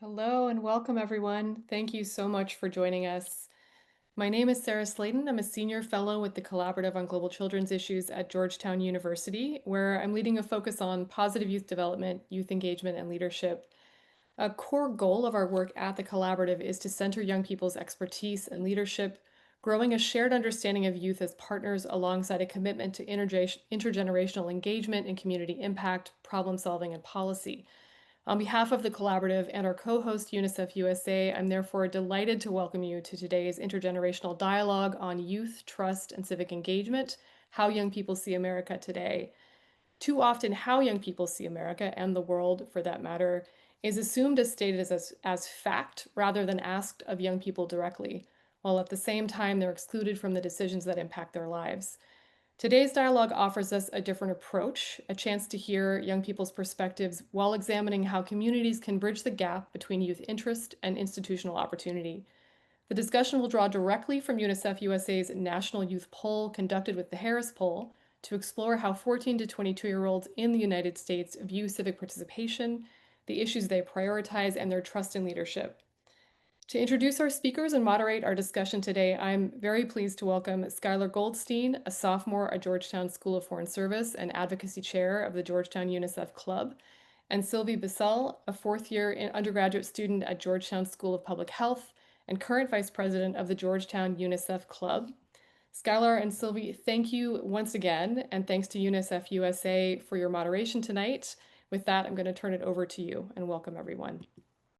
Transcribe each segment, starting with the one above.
Hello and welcome, everyone. Thank you so much for joining us. My name is Sarah Sladen. I'm a senior fellow with the Collaborative on Global Children's Issues at Georgetown University, where I'm leading a focus on positive youth development, youth engagement, and leadership. A core goal of our work at the Collaborative is to center young people's expertise and leadership, growing a shared understanding of youth as partners alongside a commitment to intergenerational engagement and community impact, problem solving, and policy. On behalf of the Collaborative and our co-host UNICEF USA, I'm therefore delighted to welcome you to today's intergenerational dialogue on youth, trust, and civic engagement, how young people see America today. Too often, how young people see America and the world, for that matter, is assumed as stated as fact rather than asked of young people directly, while at the same time they're excluded from the decisions that impact their lives. Today's dialogue offers us a different approach, a chance to hear young people's perspectives while examining how communities can bridge the gap between youth interest and institutional opportunity. The discussion will draw directly from UNICEF USA's National Youth Poll conducted with the Harris Poll to explore how 14 to 22-year-olds in the United States view civic participation, the issues they prioritize, and their trust in leadership. To introduce our speakers and moderate our discussion today, I'm very pleased to welcome Skylar Goldstein, a sophomore at Georgetown School of Foreign Service and Advocacy Chair of the Georgetown UNICEF Club, and Sylvie Bissell, a fourth-year undergraduate student at Georgetown School of Public Health and current Vice President of the Georgetown UNICEF Club. Skylar and Sylvie, thank you once again, and thanks to UNICEF USA for your moderation tonight. With that, I'm going to turn it over to you, and welcome everyone.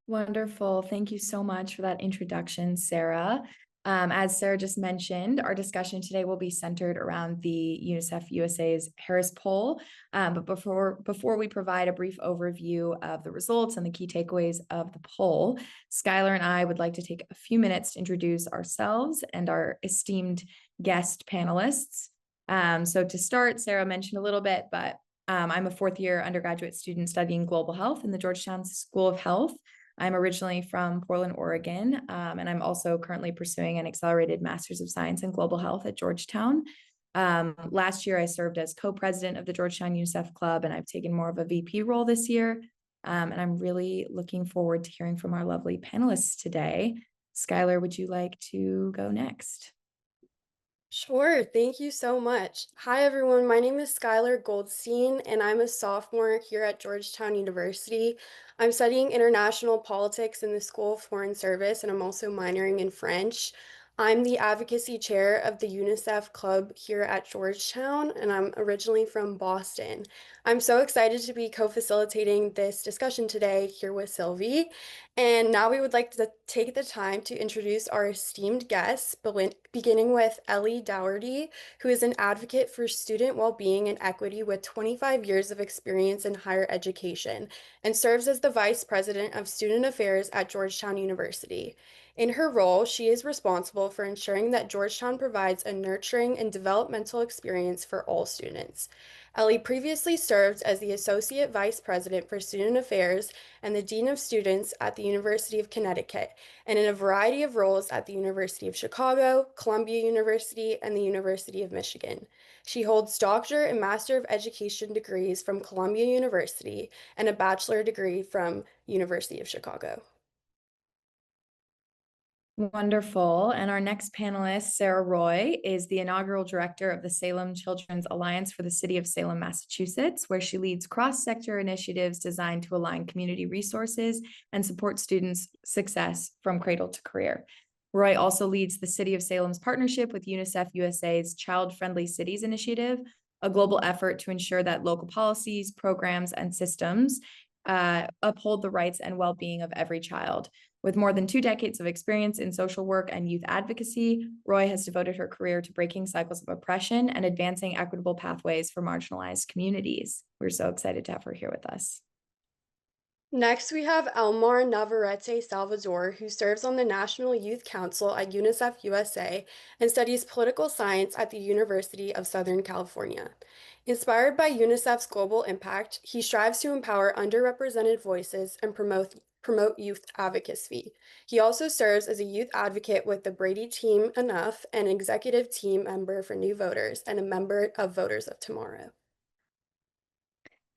Wonderful. Thank you so much for that introduction, Sarah. As Sarah just mentioned, our discussion today will be centered around the UNICEF USA's Harris Poll. But before we provide a brief overview of the results and the key takeaways of the poll, Skylar and I would like to take a few minutes to introduce ourselves and our esteemed guest panelists. So to start, Sarah mentioned a little bit, but I'm a fourth-year undergraduate student studying global health in the Georgetown School of Health. I'm originally from Portland, Oregon, and I'm also currently pursuing an accelerated Master's of Science in Global Health at Georgetown. Last year, I served as co-president of the Georgetown UNICEF Club, and I've taken more of a VP role this year. And I'm really looking forward to hearing from our lovely panelists today. Skylar, would you like to go next? Sure, thank you so much. Hi, everyone. My name is Skylar Goldstein, and I'm a sophomore here at Georgetown University. I'm studying international politics in the School of Foreign Service, and I'm also minoring in French. I'm the advocacy chair of the UNICEF Club here at Georgetown, and I'm originally from Boston. I'm so excited to be co-facilitating this discussion today here with Sylvie. And now we would like to take the time to introduce our esteemed guests, beginning with Ellie Dougherty, who is an advocate for student well-being and equity with 25 years of experience in higher education and serves as the Vice President of Student Affairs at Georgetown University. In her role, she is responsible for ensuring that Georgetown provides a nurturing and developmental experience for all students. Ellie previously served as the Associate Vice President for Student Affairs and the Dean of Students at the University of Connecticut, and in a variety of roles at the University of Chicago, Columbia University, and the University of Michigan. She holds Doctor and Master of Education degrees from Columbia University and a bachelor degree from University of Chicago. Wonderful. And our next panelist, Sarah Roy, is the inaugural director of the Salem Children's Alliance for the City of Salem, Massachusetts, where she leads cross-sector initiatives designed to align community resources and support students' success from cradle to career. Roy also leads the City of Salem's partnership with UNICEF USA's Child Friendly Cities Initiative, a global effort to ensure that local policies, programs, and systems uphold the rights and well-being of every child. With more than 2 decades of experience in social work and youth advocacy, Roy has devoted her career to breaking cycles of oppression and advancing equitable pathways for marginalized communities. We're so excited to have her here with us. Next, we have Elmar Navarrete Salvador, who serves on the National Youth Council at UNICEF USA and studies political science at the University of Southern California. Inspired by UNICEF's global impact, he strives to empower underrepresented voices and promote youth advocacy. He also serves as a youth advocate with the Brady Team Enough, an executive team member for New Voters, and a member of Voters of Tomorrow.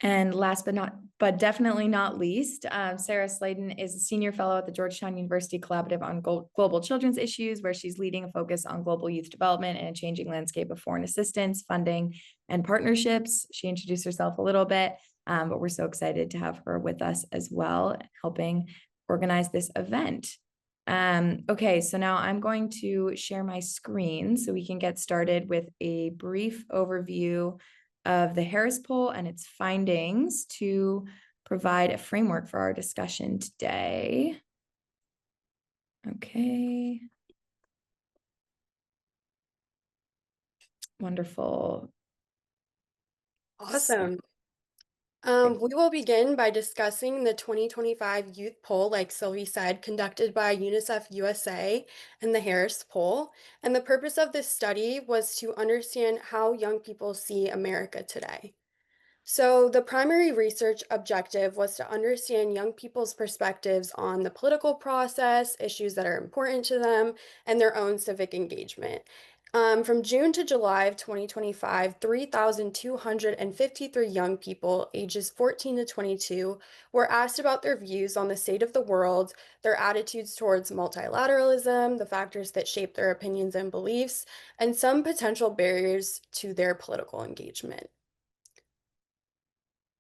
And last but not but definitely not least, Sarah Sladen is a senior fellow at the Georgetown University Collaborative on Global Children's Issues, where she's leading a focus on global youth development and a changing landscape of foreign assistance, funding, and partnerships. She introduced herself a little bit, but we're so excited to have her with us as well, helping organize this event. Okay, so now I'm going to share my screen so we can get started with a brief overview of the Harris Poll and its findings to provide a framework for our discussion today. Okay. Wonderful. Awesome. We will begin by discussing the 2025 youth poll, like Sylvie said, conducted by UNICEF USA and the Harris Poll. And the purpose of this study was to understand how young people see America today. So, the primary research objective was to understand young people's perspectives on the political process, issues that are important to them, and their own civic engagement. From June to July of 2025, 3,253 young people ages 14 to 22 were asked about their views on the state of the world, their attitudes towards multilateralism, the factors that shape their opinions and beliefs, and some potential barriers to their political engagement.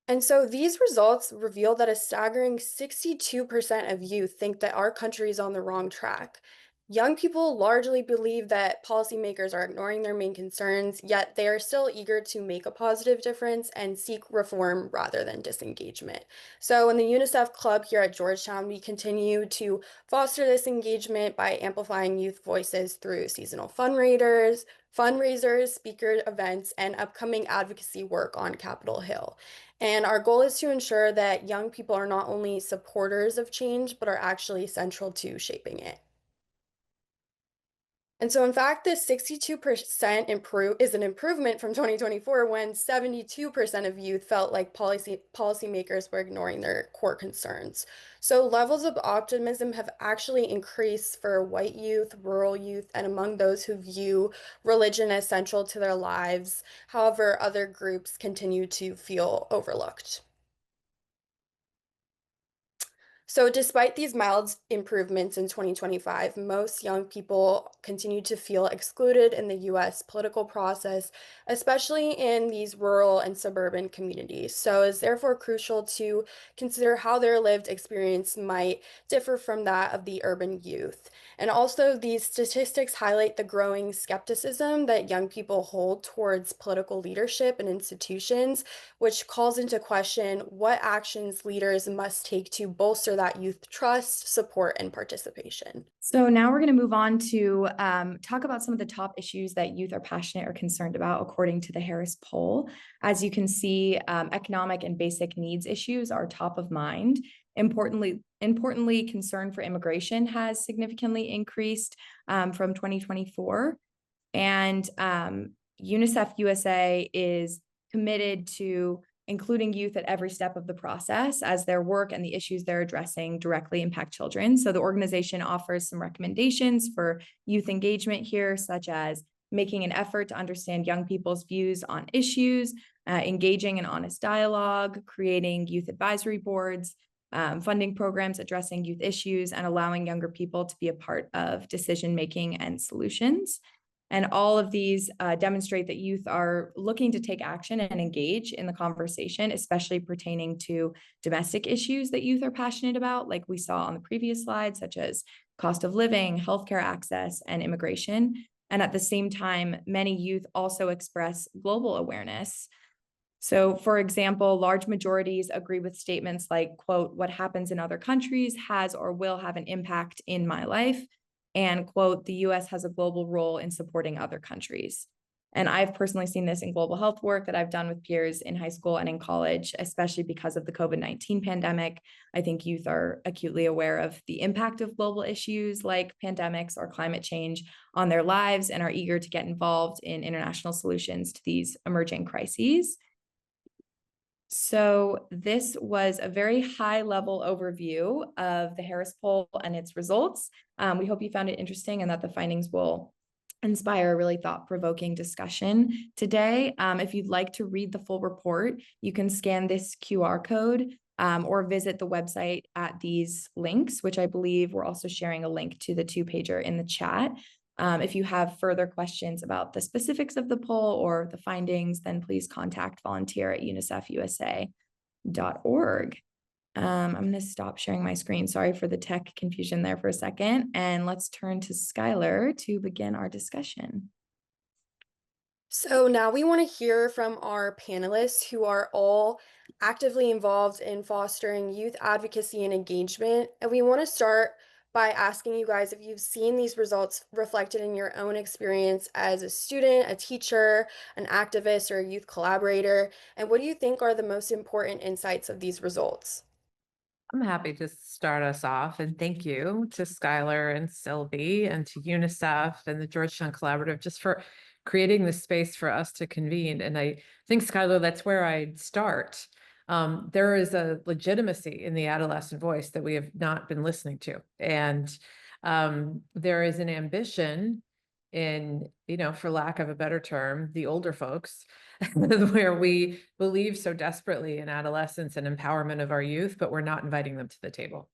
And so these results reveal that a staggering 62% of youth think that our country is on the wrong track. Young people largely believe that policymakers are ignoring their main concerns, yet they are still eager to make a positive difference and seek reform rather than disengagement. So, in the UNICEF Club here at Georgetown, we continue to foster this engagement by amplifying youth voices through seasonal fundraisers, speaker events, and upcoming advocacy work on Capitol Hill. And our goal is to ensure that young people are not only supporters of change, but are actually central to shaping it. And so, in fact, this 62% is an improvement from 2024 when 72% of youth felt like policymakers were ignoring their core concerns. So, levels of optimism have actually increased for white youth, rural youth, and among those who view religion as central to their lives. However, other groups continue to feel overlooked. So, despite these mild improvements in 2025, most young people continue to feel excluded in the US political process, especially in these rural and suburban communities. So, it's therefore crucial to consider how their lived experience might differ from that of the urban youth. And also, these statistics highlight the growing skepticism that young people hold towards political leadership and institutions, which calls into question what actions leaders must take to bolster that youth trust, support, and participation. So now we're going to move on to talk about some of the top issues that youth are passionate or concerned about, according to the Harris Poll. As you can see, economic and basic needs issues are top of mind. Importantly, concern for immigration has significantly increased from 2024. And UNICEF USA is committed to including youth at every step of the process, as their work and the issues they're addressing directly impact children. So the organization offers some recommendations for youth engagement here, such as making an effort to understand young people's views on issues, engaging in honest dialogue, creating youth advisory boards, funding programs addressing youth issues, and allowing younger people to be a part of decision-making and solutions. And all of these demonstrate that youth are looking to take action and engage in the conversation, especially pertaining to domestic issues that youth are passionate about, like we saw on the previous slide, such as cost of living, healthcare access, and immigration. And at the same time, many youth also express global awareness. So, for example, large majorities agree with statements like, quote, "What happens in other countries has or will have an impact in my life," and, quote, "The US has a global role in supporting other countries." And I've personally seen this in global health work that I've done with peers in high school and in college, especially because of the COVID-19 pandemic. I think youth are acutely aware of the impact of global issues like pandemics or climate change on their lives and are eager to get involved in international solutions to these emerging crises. So this was a very high-level overview of the Harris Poll and its results. We hope you found it interesting and that the findings will inspire a really thought-provoking discussion today. If you'd like to read the full report, you can scan this QR code or visit the website at these links, which I believe we're also sharing a link to the 2-pager in the chat. If you have further questions about the specifics of the poll or the findings, then please contact volunteer@unicefusa.org. I'm going to stop sharing my screen. Sorry for the tech confusion there for a second. And let's turn to Skylar to begin our discussion. So now we want to hear from our panelists who are all actively involved in fostering youth advocacy and engagement. And we want to start by asking you guys if you've seen these results reflected in your own experience as a student, a teacher, an activist, or a youth collaborator. And what do you think are the most important insights of these results? I'm happy to start us off, and thank you to Skylar and Sylvie and to UNICEF and the Georgetown Collaborative just for creating this space for us to convene. And I think, Skylar, that's where I'd start. There is a legitimacy in the adolescent voice that we have not been listening to. And there is an ambition in, for lack of a better term, the older folks, where we believe so desperately in adolescence and empowerment of our youth, but we're not inviting them to the table.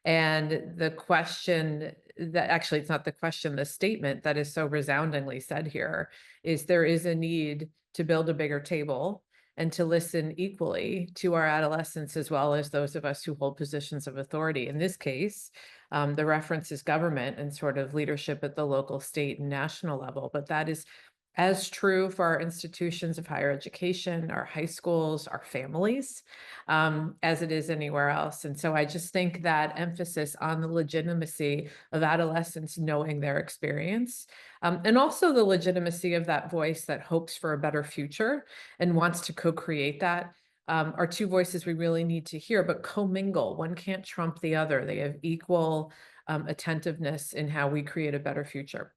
And the question that actually, it's not the question, the statement that is so resoundingly said here is there is a need to build a bigger table and to listen equally to our adolescents as well as those of us who hold positions of authority. In this case, the reference is government and sort of leadership at the local, state, and national level, but that is as true for our institutions of higher education, our high schools, our families, as it is anywhere else. And so I just think that emphasis on the legitimacy of adolescents knowing their experience, and also the legitimacy of that voice that hopes for a better future and wants to co-create that, are two voices we really need to hear, but commingle. One can't trump the other. They have equal attentiveness in how we create a better future.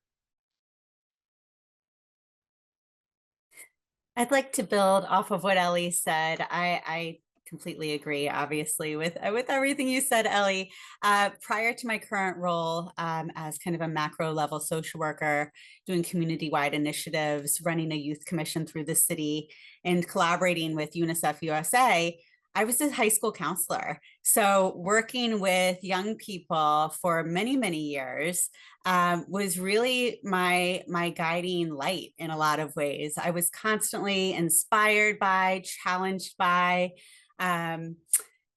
I'd like to build off of what Ellie said. I completely agree, obviously, with everything you said, Ellie. Prior to my current role as kind of a macro level social worker, doing community-wide initiatives, running a youth commission through the city, and collaborating with UNICEF USA, I was a high school counselor. So working with young people for many, many years was really my guiding light in a lot of ways. I was constantly inspired by, challenged by, and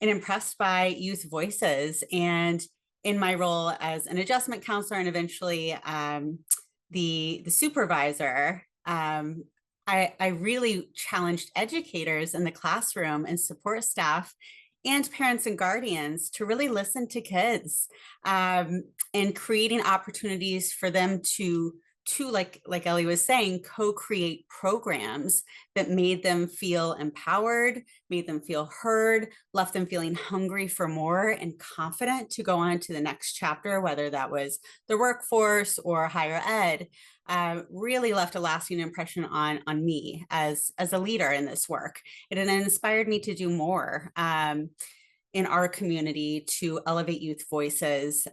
impressed by youth voices. And in my role as an adjustment counselor and eventually the supervisor, I really challenged educators in the classroom and support staff and parents and guardians to really listen to kids and creating opportunities for them to like Ellie was saying, co-create programs that made them feel empowered, made them feel heard, left them feeling hungry for more and confident to go on to the next chapter, whether that was the workforce or higher ed. Really left a lasting impression on me as a leader in this work. It inspired me to do more in our community to elevate youth voices.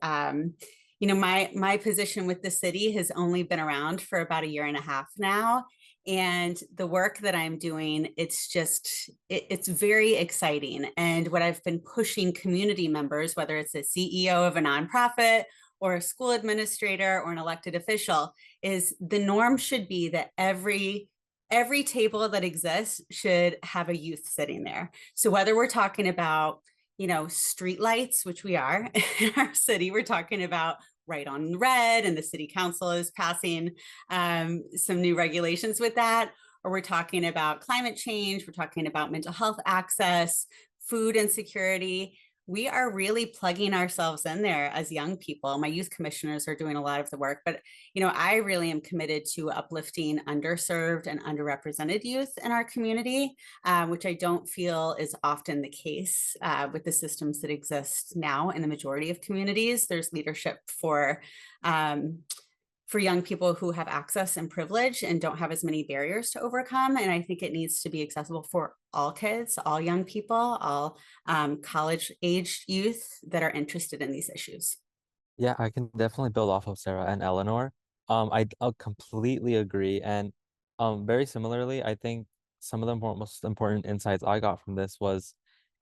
My position with the city has only been around for about 1.5 years now. And the work that I'm doing, it's very exciting. And what I've been pushing community members, whether it's a CEO of a nonprofit or a school administrator or an elected official, is the norm should be that every table that exists should have a youth sitting there. So whether we're talking about, street lights, which we are in our city, we're talking about right on red, and the city council is passing some new regulations with that, or we're talking about climate change, we're talking about mental health access, food insecurity. We are really plugging ourselves in there as young people. My youth commissioners are doing a lot of the work, but I really am committed to uplifting underserved and underrepresented youth in our community, which I don't feel is often the case with the systems that exist now in the majority of communities. There's leadership for young people who have access and privilege and don't have as many barriers to overcome. And I think it needs to be accessible for all kids, all young people, all college-aged youth that are interested in these issues. Yeah, I can definitely build off of Sarah and Eleanor. I'll completely agree. And very similarly, I think some of the most important insights I got from this was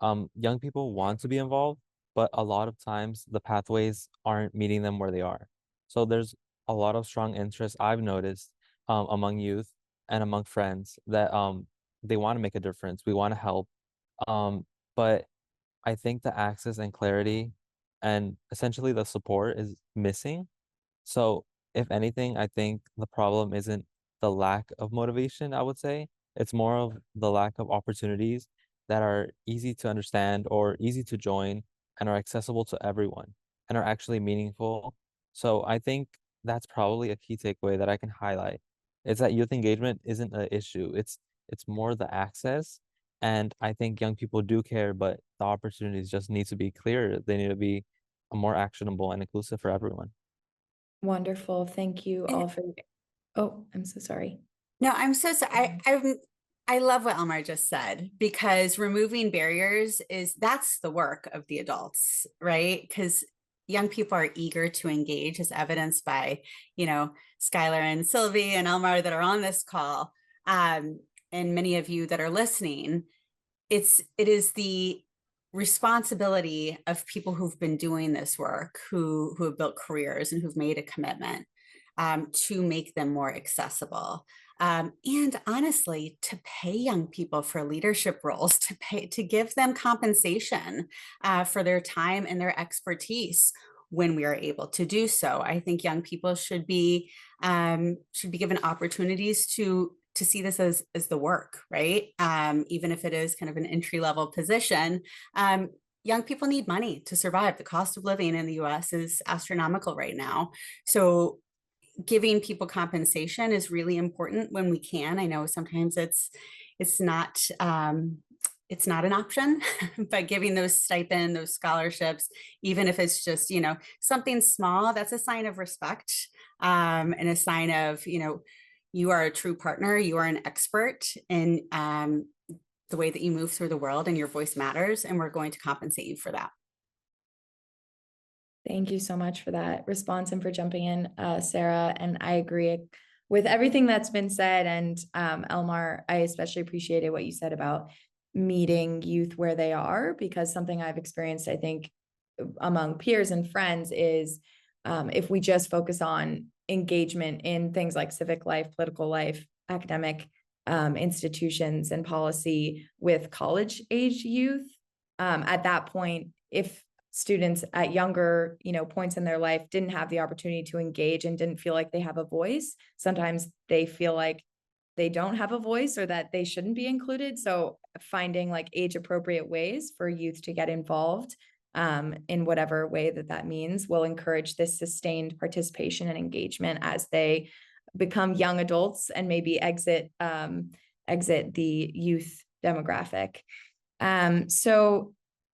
young people want to be involved, but a lot of times the pathways aren't meeting them where they are. So there's a lot of strong interest I've noticed among youth and among friends that they want to make a difference. We want to help. But I think the access and clarity and essentially the support is missing. So if anything, I think the problem isn't the lack of motivation, I would say. It's more of the lack of opportunities that are easy to understand or easy to join and are accessible to everyone and are actually meaningful. So I think that's probably a key takeaway that I can highlight is that youth engagement isn't an issue. It's more the access. And I think young people do care, but the opportunities just need to be clearer. They need to be more actionable and inclusive for everyone. Wonderful. Thank you And- all for, oh, I'm so sorry. No, I'm so sorry. I love what Elmar just said, because removing barriers that's the work of the adults, right? Because young people are eager to engage, as evidenced by, Skylar and Sylvie and Elmar that are on this call, and many of you that are listening. It is the responsibility of people who've been doing this work, who have built careers and who've made a commitment, to make them more accessible. And honestly, to pay young people for leadership roles, to give them compensation for their time and their expertise when we are able to do so. I think young people should be given opportunities to see this as the work, right? Even if it is kind of an entry-level position. Young people need money to survive. The cost of living in the US is astronomical right now. So giving people compensation is really important when we can. I know sometimes it's not an option, but giving those stipend, those scholarships, even if it's just, something small, that's a sign of respect, and a sign of, you are a true partner, you are an expert in the way that you move through the world, and your voice matters, and we're going to compensate you for that. Thank you so much for that response and for jumping in, Sarah. And I agree with everything that's been said. And Elmar, I especially appreciated what you said about meeting youth where they are, because something I've experienced, I think, among peers and friends is if we just focus on engagement in things like civic life, political life, academic institutions and policy with college age youth, at that point, if students at younger, points in their life didn't have the opportunity to engage and didn't feel like they have a voice, sometimes they feel like they don't have a voice or that they shouldn't be included. So finding like age appropriate ways for youth to get involved in whatever way that means will encourage this sustained participation and engagement as they become young adults and maybe exit the youth demographic. So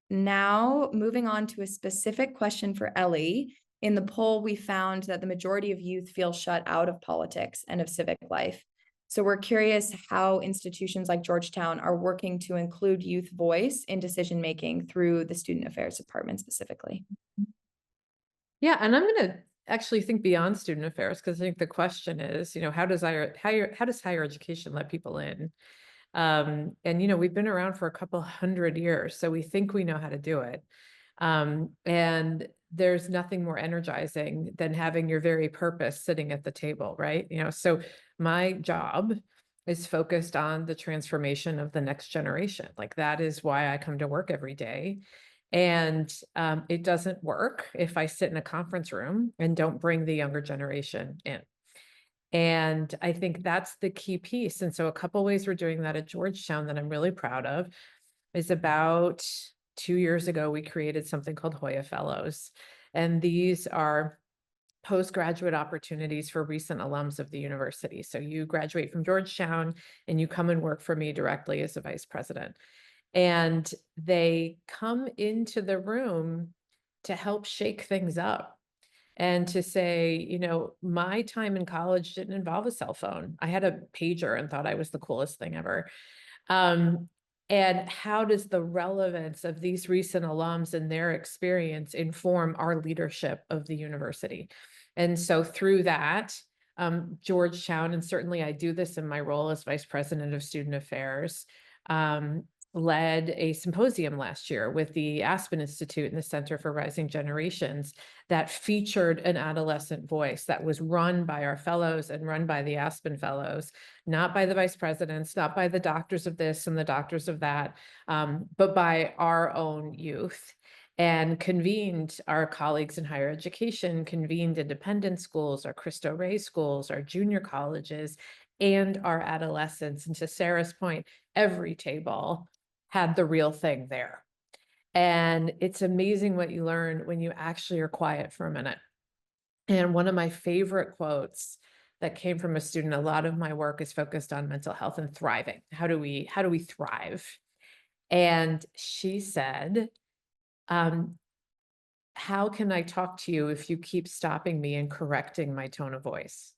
now moving on to a specific question for Ellie. In the poll, we found that the majority of youth feel shut out of politics and of civic life. So we're curious how institutions like Georgetown are working to include youth voice in decision-making through the Student Affairs Department specifically. Yeah, and I'm going to actually think beyond student affairs, because I think the question is, how does higher education let people in? And, we've been around for a couple hundred years, so we think we know how to do it. And there's nothing more energizing than having your very purpose sitting at the table, right? So my job is focused on the transformation of the next generation. Like, that is why I come to work every day. And it doesn't work if I sit in a conference room and don't bring the younger generation in. And I think that's the key piece. And so a couple ways we're doing that at Georgetown that I'm really proud of is about 2 years ago, we created something called Hoya Fellows. And these are postgraduate opportunities for recent alums of the university. So you graduate from Georgetown and you come and work for me directly as a vice president. And they come into the room to help shake things up and to say, my time in college didn't involve a cell phone. I had a pager and thought I was the coolest thing ever. And how does the relevance of these recent alums and their experience inform our leadership of the university? And so through that, Georgetown, and certainly I do this in my role as Vice President of Student Affairs, led a symposium last year with the Aspen Institute and the Center for Rising Generations that featured an adolescent voice that was run by our fellows and run by the Aspen Fellows, not by the vice presidents, not by the doctors of this and the doctors of that, but by our own youth. And convened our colleagues in higher education, convened independent schools, our Cristo Rey schools, our junior colleges, and our adolescents. And to Sarah's point, every table had the real thing there. And it's amazing what you learn when you actually are quiet for a minute. And one of my favorite quotes that came from a student, a lot of my work is focused on mental health and thriving. How do we thrive? And she said, how can I talk to you if you keep stopping me and correcting my tone of voice?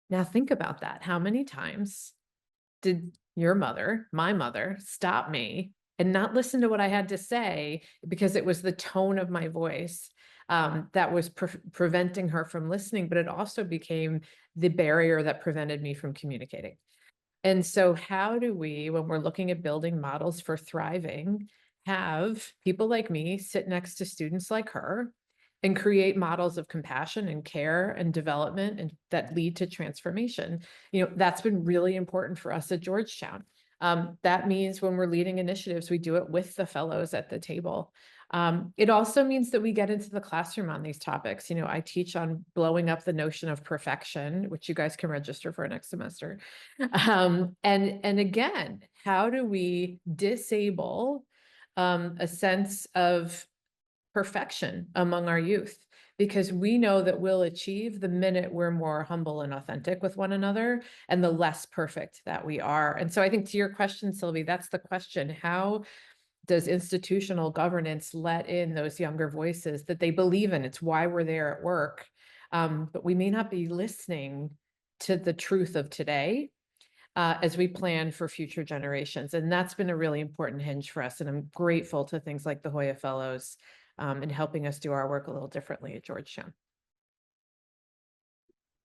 Now think about that. How many times did your mother, my mother, stop me and not listen to what I had to say because it was the tone of my voice that was preventing her from listening, but it also became the barrier that prevented me from communicating. And so how do we, when we're looking at building models for thriving, have people like me sit next to students like her and create models of compassion and care and development and that lead to transformation? You know, that's been really important for us at Georgetown. That means when we're leading initiatives, we do it with the fellows at the table. It also means that we get into the classroom on these topics. You know, I teach on blowing up the notion of perfection, which you guys can register for next semester. And again, how do we disable a sense of perfection among our youth? Because we know that we'll achieve the minute we're more humble and authentic with one another and the less perfect that we are. And so I think to your question, Sylvie, that's the question. How does institutional governance let in those younger voices that they believe in? It's why we're there at work. But we may not be listening to the truth of today as we plan for future generations. And that's been a really important hinge for us. And I'm grateful to things like the Hoya Fellows in helping us do our work a little differently at Georgetown.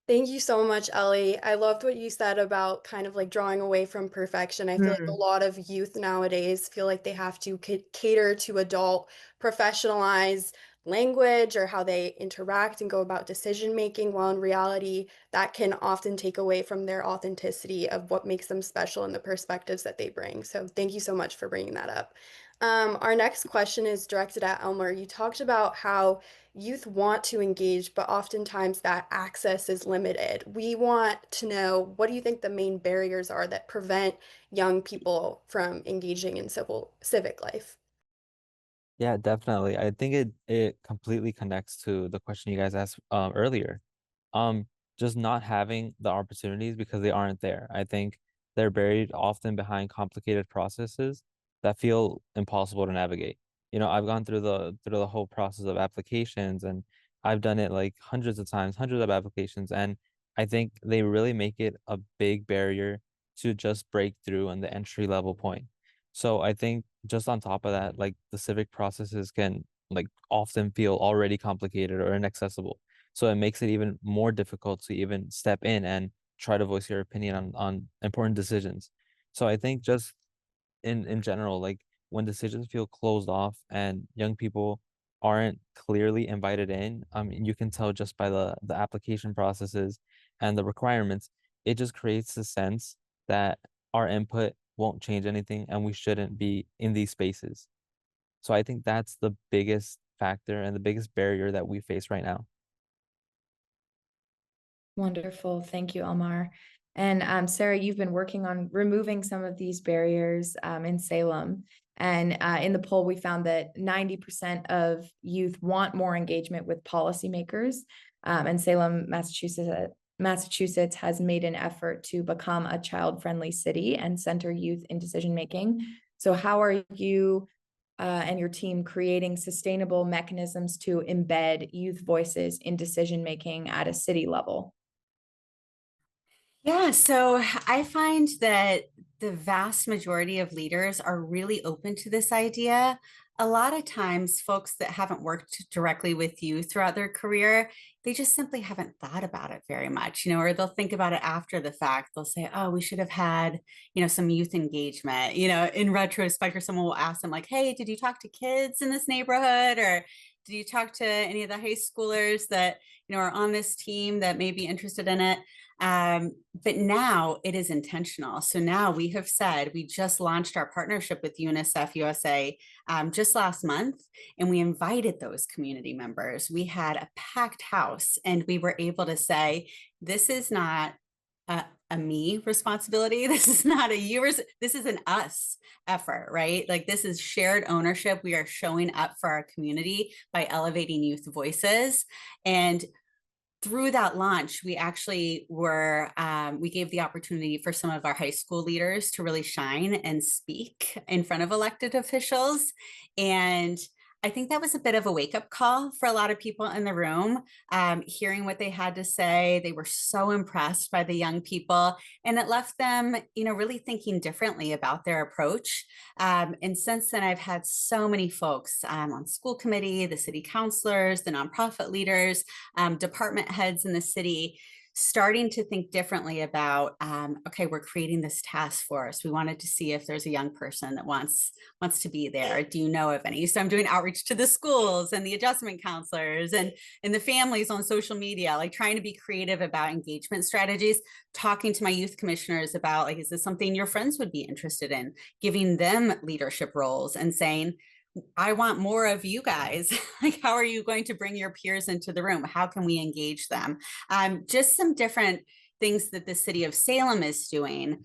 Thank you so much, Ellie. I loved what you said about kind of like drawing away from perfection. I feel like a lot of youth nowadays feel like they have to cater to adult, professionalized language or how they interact and go about decision making, while in reality, that can often take away from their authenticity of what makes them special and the perspectives that they bring. So thank you so much for bringing that up. Our next question is directed at Elmer. You talked about how youth want to engage, but oftentimes that access is limited. We want to know, what do you think the main barriers are that prevent young people from engaging in civic life? Yeah, definitely. I think it completely connects to the question you guys asked earlier. Um, just not having the opportunities because they aren't there. I think they're buried often behind complicated processes that feel impossible to navigate. You know, I've gone through the whole process of applications, and I've done it like hundreds of times, hundreds of applications, and I think they really make it a big barrier to just break through on the entry level point. So I think just on top of that, like the civic processes can like often feel already complicated or inaccessible. So it makes it even more difficult to even step in and try to voice your opinion on important decisions. So I think just in general, like when decisions feel closed off and young people aren't clearly invited in, you can tell just by the application processes and the requirements, it just creates a sense that our input won't change anything and we shouldn't be in these spaces. So I think that's the biggest factor and the biggest barrier that we face right now. Wonderful. Thank you, Elmar. And Sarah, you've been working on removing some of these barriers in Salem. And in the poll, we found that 90% of youth want more engagement with policymakers. And Salem, Massachusetts has made an effort to become a child-friendly city and center youth in decision-making. So how are you and your team creating sustainable mechanisms to embed youth voices in decision-making at a city level? Yeah, so I find that the vast majority of leaders are really open to this idea. a lot of times folks that haven't worked directly with you throughout their career, they just simply haven't thought about it very much, or they'll think about it after the fact. They'll say, oh, we should have had, some youth engagement, in retrospect, or someone will ask them like, hey, did you talk to kids in this neighborhood? Or did you talk to any of the high schoolers that, are on this team that may be interested in it? But now it is intentional. So now we have said, we just launched our partnership with UNICEF USA just last month, and we invited those community members. We had a packed house, and we were able to say, this is not a me responsibility. This is not a yours. This is an us effort, right? Like, this is shared ownership. We are showing up for our community by elevating youth voices. And through that launch, we actually we gave the opportunity for some of our high school leaders to really shine and speak in front of elected officials. And I think that was a bit of a wake-up call for a lot of people in the room, hearing what they had to say. They were so impressed by the young people, and it left them, really thinking differently about their approach. And since then, I've had so many folks on school committee, the city councilors, the nonprofit leaders, department heads in the city, starting to think differently about, okay, we're creating this task force. We wanted to see if there's a young person that wants to be there. Do you know of any? So I'm doing outreach to the schools and the adjustment counselors and the families on social media, like trying to be creative about engagement strategies, talking to my youth commissioners about, like, is this something your friends would be interested in? Giving them leadership roles and saying, I want more of you guys. Like, how are you going to bring your peers into the room? How can we engage them? Just some different things that the city of Salem is doing.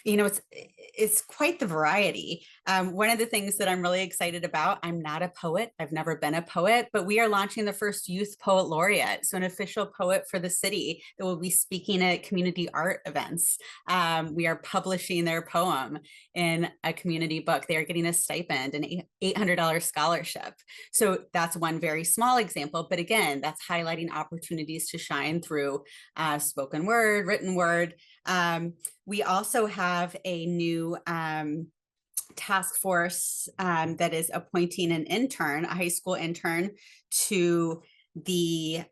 It's quite the variety. One of the things that I'm really excited about, I'm not a poet. I've never been a poet, but we are launching the first youth poet laureate. So an official poet for the city that will be speaking at community art events. We are publishing their poem in a community book. They are getting a stipend, an $800 scholarship. So that's one very small example. But again, that's highlighting opportunities to shine through spoken word, written word. We also have a new task force that is appointing an intern, a high school intern, to the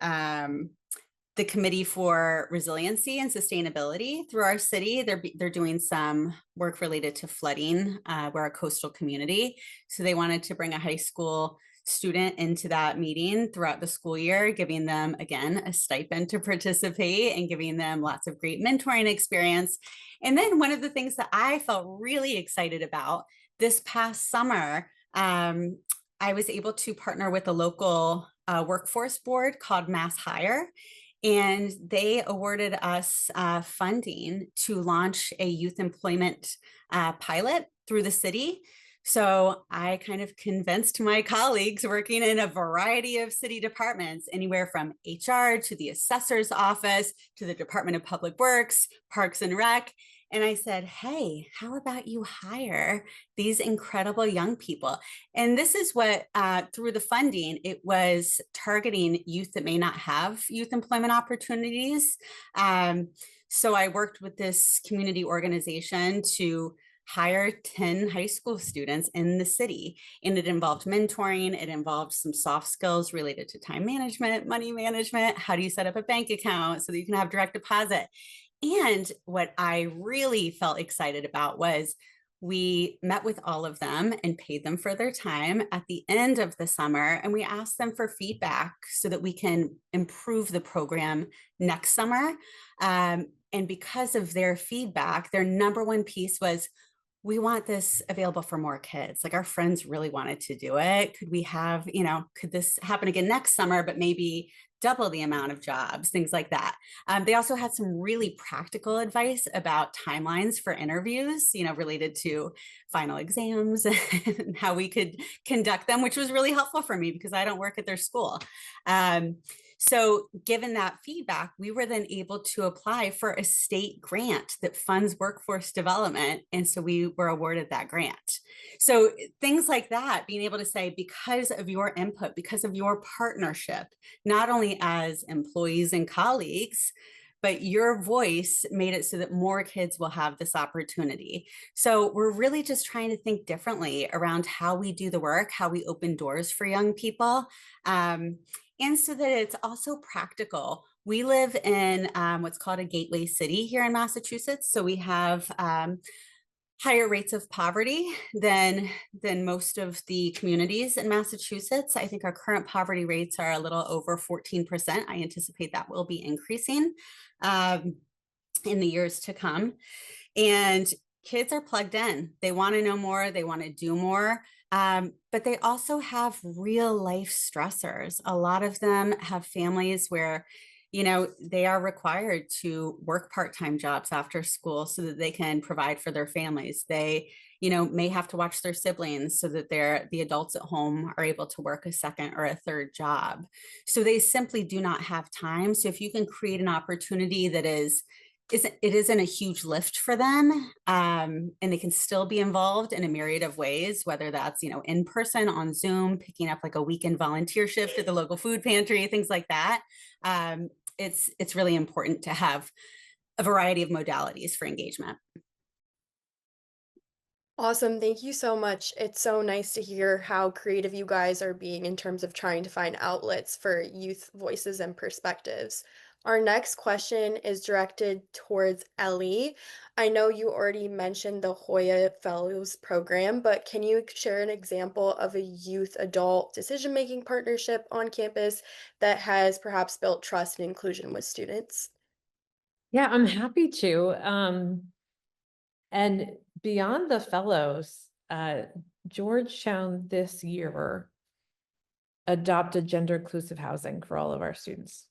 Committee for Resiliency and Sustainability through our city. They're doing some work related to flooding. We're a coastal community, so they wanted to bring a high school student into that meeting throughout the school year, giving them, again, a stipend to participate and giving them lots of great mentoring experience. And then one of the things that I felt really excited about this past summer, I was able to partner with a local workforce board called Mass Hire, and they awarded us funding to launch a youth employment pilot through the city. So I kind of convinced my colleagues working in a variety of city departments, anywhere from HR to the assessor's office to the Department of Public Works, Parks and Rec. And I said, hey, how about you hire these incredible young people? And this is what, through the funding, it was targeting youth that may not have youth employment opportunities. So I worked with this community organization to hire 10 high school students in the city. And it involved mentoring. It involved some soft skills related to time management, money management. How do you set up a bank account so that you can have direct deposit? And what I really felt excited about was we met with all of them and paid them for their time at the end of the summer. And we asked them for feedback so that we can improve the program next summer. And because of their feedback, their number one piece was, we want this available for more kids. Like, our friends really wanted to do it. Could we have, could this happen again next summer, but maybe double the amount of jobs, things like that. They also had some really practical advice about timelines for interviews, related to final exams and how we could conduct them, which was really helpful for me because I don't work at their school. So given that feedback, we were then able to apply for a state grant that funds workforce development. And so we were awarded that grant. So things like that, being able to say, because of your input, because of your partnership, not only as employees and colleagues, but your voice made it so that more kids will have this opportunity. So we're really just trying to think differently around how we do the work, how we open doors for young people, and so that it's also practical. We live in what's called a gateway city here in Massachusetts. So we have higher rates of poverty than most of the communities in Massachusetts. I think our current poverty rates are a little over 14%. I anticipate that will be increasing in the years to come. And kids are plugged in. They want to know more. They want to do more. But they also have real life stressors. A lot of them have families where, they are required to work part-time jobs after school so that they can provide for their families. They, may have to watch their siblings so that the adults at home are able to work a second or a third job. So they simply do not have time. So if you can create an opportunity that isn't a huge lift for them, and they can still be involved in a myriad of ways, whether that's in person, on Zoom, picking up like a weekend volunteer shift at the local food pantry, things like that. It's really important to have a variety of modalities for engagement. Awesome. Thank you so much. It's so nice to hear how creative you guys are being in terms of trying to find outlets for youth voices and perspectives. Our next question is directed towards Ellie. I know you already mentioned the Hoya Fellows program, but can you share an example of a youth adult decision-making partnership on campus that has perhaps built trust and inclusion with students? Yeah, I'm happy to. And beyond the fellows, Georgetown this year adopted gender inclusive housing for all of our students.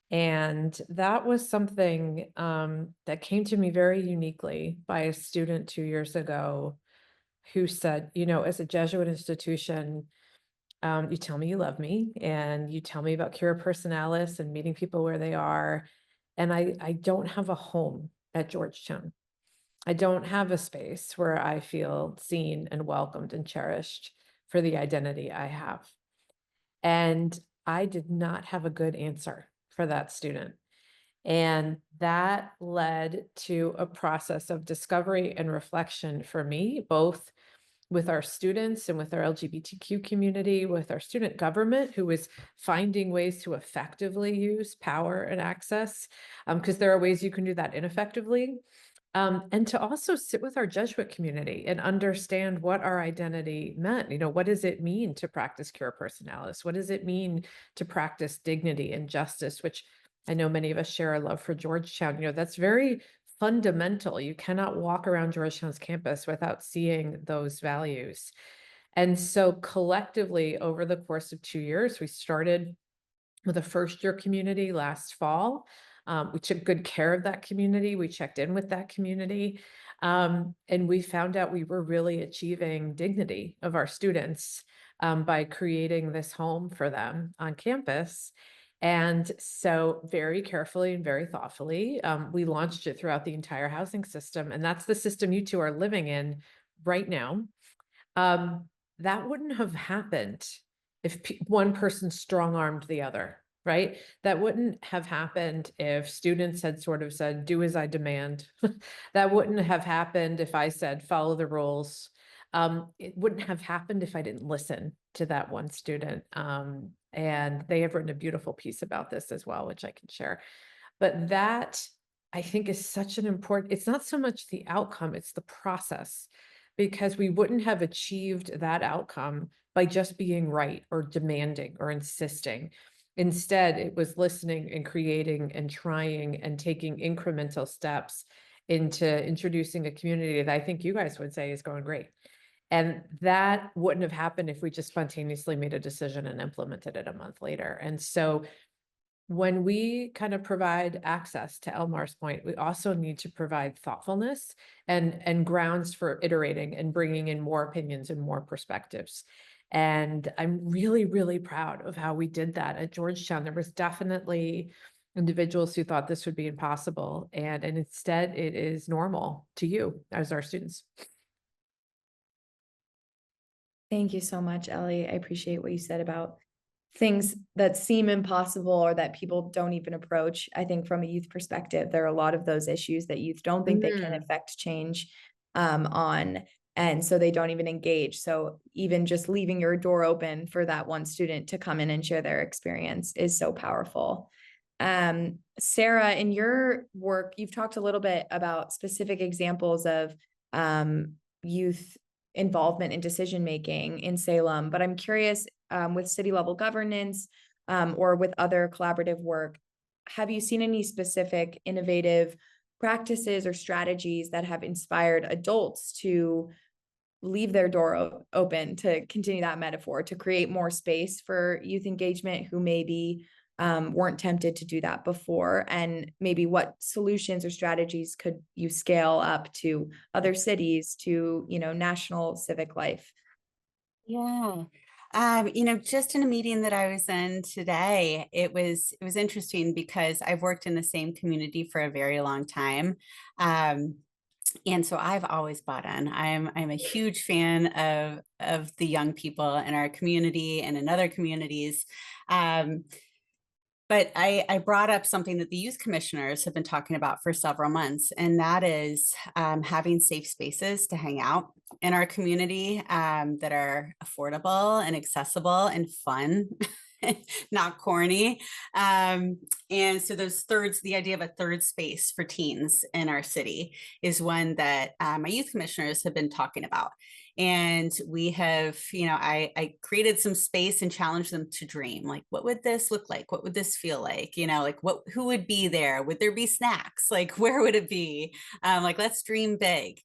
And that was something that came to me very uniquely by a student 2 years ago who said, as a Jesuit institution, you tell me you love me and you tell me about Cura Personalis and meeting people where they are. And I don't have a home at Georgetown. I don't have a space where I feel seen and welcomed and cherished for the identity I have. And I did not have a good answer for that student. And that led to a process of discovery and reflection for me, both with our students and with our LGBTQ community, with our student government, who is finding ways to effectively use power and access, because there are ways you can do that ineffectively. And to also sit with our Jesuit community and understand what our identity meant. What does it mean to practice Cura Personalis? What does it mean to practice dignity and justice, which I know many of us share a love for Georgetown. That's very fundamental. You cannot walk around Georgetown's campus without seeing those values. And so collectively, over the course of 2 years, we started with a first-year community last fall. We took good care of that community. We checked in with that community. And we found out we were really achieving dignity of our students by creating this home for them on campus. And so very carefully and very thoughtfully, we launched it throughout the entire housing system. And that's the system you two are living in right now. That wouldn't have happened if one person strong-armed the other, right? That wouldn't have happened if students had sort of said, do as I demand. That wouldn't have happened if I said, follow the rules. It wouldn't have happened if I didn't listen to that one student. And they have written a beautiful piece about this as well, which I can share. But that, I think, is such an important, it's not so much the outcome, it's the process, because we wouldn't have achieved that outcome by just being right or demanding or insisting. Instead, it was listening and creating and trying and taking incremental steps into introducing a community that I think you guys would say is going great. And that wouldn't have happened if we just spontaneously made a decision and implemented it a month later. And so when we kind of provide access to Elmar's point, we also need to provide thoughtfulness and grounds for iterating and bringing in more opinions and more perspectives. And I'm really, really proud of how we did that at Georgetown. There was definitely individuals who thought this would be impossible. And instead, it is normal to you as our students. Thank you so much, Ellie. I appreciate what you said about things that seem impossible or that people don't even approach. I think from a youth perspective, there are a lot of those issues that youth don't think they can affect change on. And so they don't even engage. So even just leaving your door open for that one student to come in and share their experience is so powerful. Sarah, in your work, you've talked a little bit about specific examples of youth involvement in decision making in Salem, but I'm curious, with city level governance or with other collaborative work, have you seen any specific innovative practices or strategies that have inspired adults to leave their door open, to continue that metaphor, to create more space for youth engagement who maybe weren't tempted to do that before? And maybe what solutions or strategies could you scale up to other cities, to, national civic life? Yeah. Just in a meeting that I was in today, it was interesting because I've worked in the same community for a very long time. And so I've always bought in. I'm a huge fan of the young people in our community and in other communities. But I brought up something that the youth commissioners have been talking about for several months, and that is having safe spaces to hang out in our community that are affordable and accessible and fun, not corny. And so the idea of a third space for teens in our city is one that my youth commissioners have been talking about. And we have, I created some space and challenged them to dream. Like, what would this look like? What would this feel like? Who would be there? Would there be snacks? Like, where would it be? Let's dream big.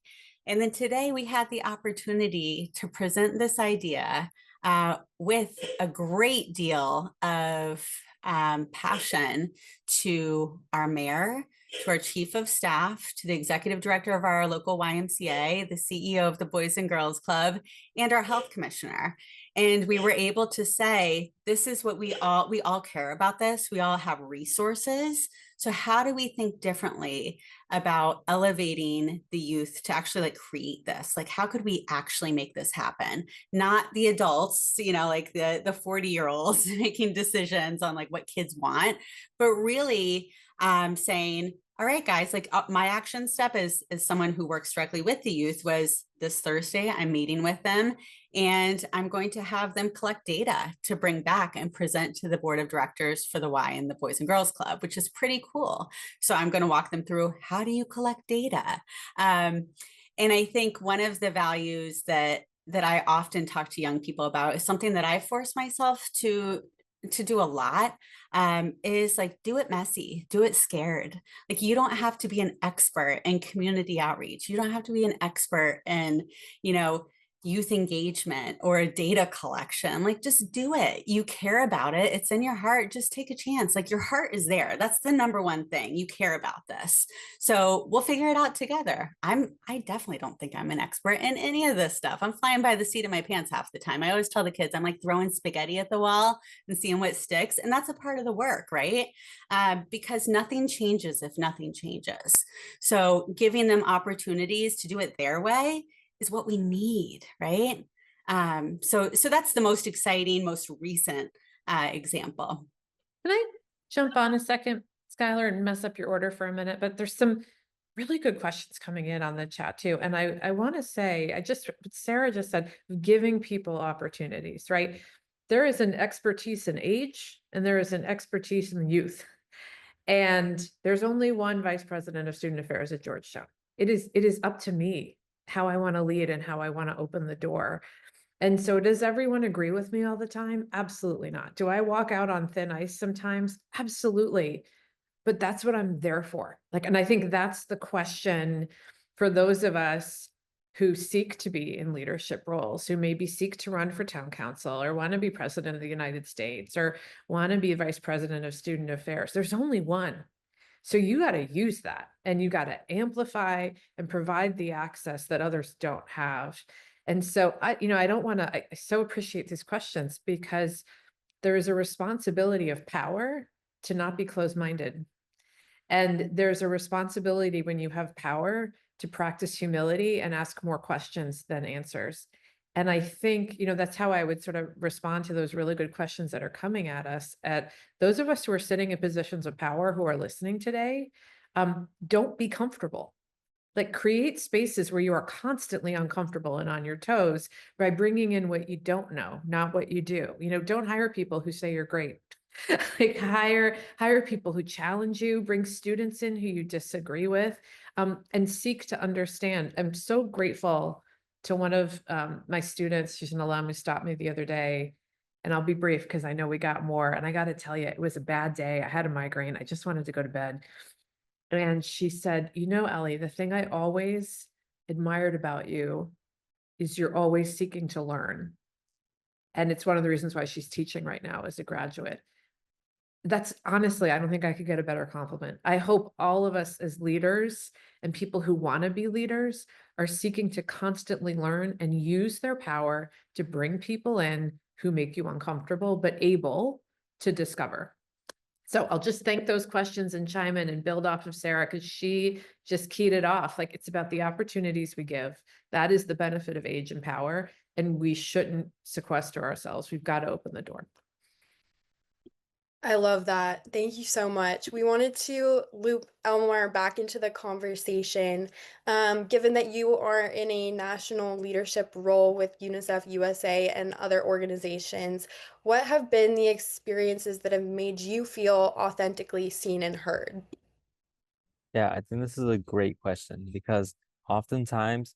And then today we had the opportunity to present this idea with a great deal of passion to our mayor, to our chief of staff, to the executive director of our local YMCA, the CEO of the Boys and Girls Club, and our health commissioner. And we were able to say, this is what we all care about this. We all have resources. So how do we think differently about elevating the youth to actually create this? How could we actually make this happen? Not the adults, the 40-year-olds making decisions on what kids want, but really saying, all right, guys, my action step as someone who works directly with the youth was this Thursday, I'm meeting with them and I'm going to have them collect data to bring back and present to the board of directors for the Y and the Boys and Girls Club, which is pretty cool. So I'm going to walk them through, how do you collect data? And I think one of the values that I often talk to young people about is something that I force myself to do a lot, is do it messy, do it scared. You don't have to be an expert in community outreach. You don't have to be an expert in, youth engagement or data collection. Just do it. You care about it. It's in your heart. Just take a chance. Your heart is there. That's the number one thing. You care about this. So we'll figure it out together. I definitely don't think I'm an expert in any of this stuff. I'm flying by the seat of my pants half the time. I always tell the kids, I'm throwing spaghetti at the wall and seeing what sticks. And that's a part of the work, right? Because nothing changes if nothing changes. So giving them opportunities to do it their way is what we need, right? So that's the most exciting, most recent example. Can I jump on a second, Skylar, and mess up your order for a minute? But there's some really good questions coming in on the chat too. And I want to say, Sarah just said, giving people opportunities, right? There is an expertise in age and there is an expertise in youth. And there's only one vice president of student affairs at Georgetown. It is up to me how I want to lead and how I want to open the door. And so does everyone agree with me all the time? Absolutely not. Do I walk out on thin ice sometimes? Absolutely. But that's what I'm there for. And I think that's the question for those of us who seek to be in leadership roles, who maybe seek to run for town council or want to be president of the United States or want to be vice president of student affairs. There's only one. So you got to use that and you got to amplify and provide the access that others don't have. And so I so appreciate these questions because there is a responsibility of power to not be closed-minded. And there's a responsibility when you have power to practice humility and ask more questions than answers. And I think, that's how I would sort of respond to those really good questions that are coming at us. At those of us who are sitting in positions of power who are listening today, don't be comfortable. Like, create spaces where you are constantly uncomfortable and on your toes by bringing in what you don't know, not what you do. Don't hire people who say you're great. Like, hire people who challenge you, bring students in who you disagree with, and seek to understand. I'm so grateful to one of my students. She's an alum who stopped me the other day, and I'll be brief because I know we got more. And I got to tell you, it was a bad day. I had a migraine. I just wanted to go to bed. And she said, Ellie, the thing I always admired about you is you're always seeking to learn. And it's one of the reasons why she's teaching right now as a graduate. That's honestly, I don't think I could get a better compliment. I hope all of us as leaders and people who want to be leaders are seeking to constantly learn and use their power to bring people in who make you uncomfortable, but able to discover. So I'll just thank those questions and chime in and build off of Sarah, because she just keyed it off. Like, it's about the opportunities we give. That is the benefit of age and power, and we shouldn't sequester ourselves. We've got to open the door. I love that. Thank you so much. We wanted to loop Elmore back into the conversation. Given that you are in a national leadership role with UNICEF USA and other organizations, what have been the experiences that have made you feel authentically seen and heard? Yeah, I think this is a great question because oftentimes,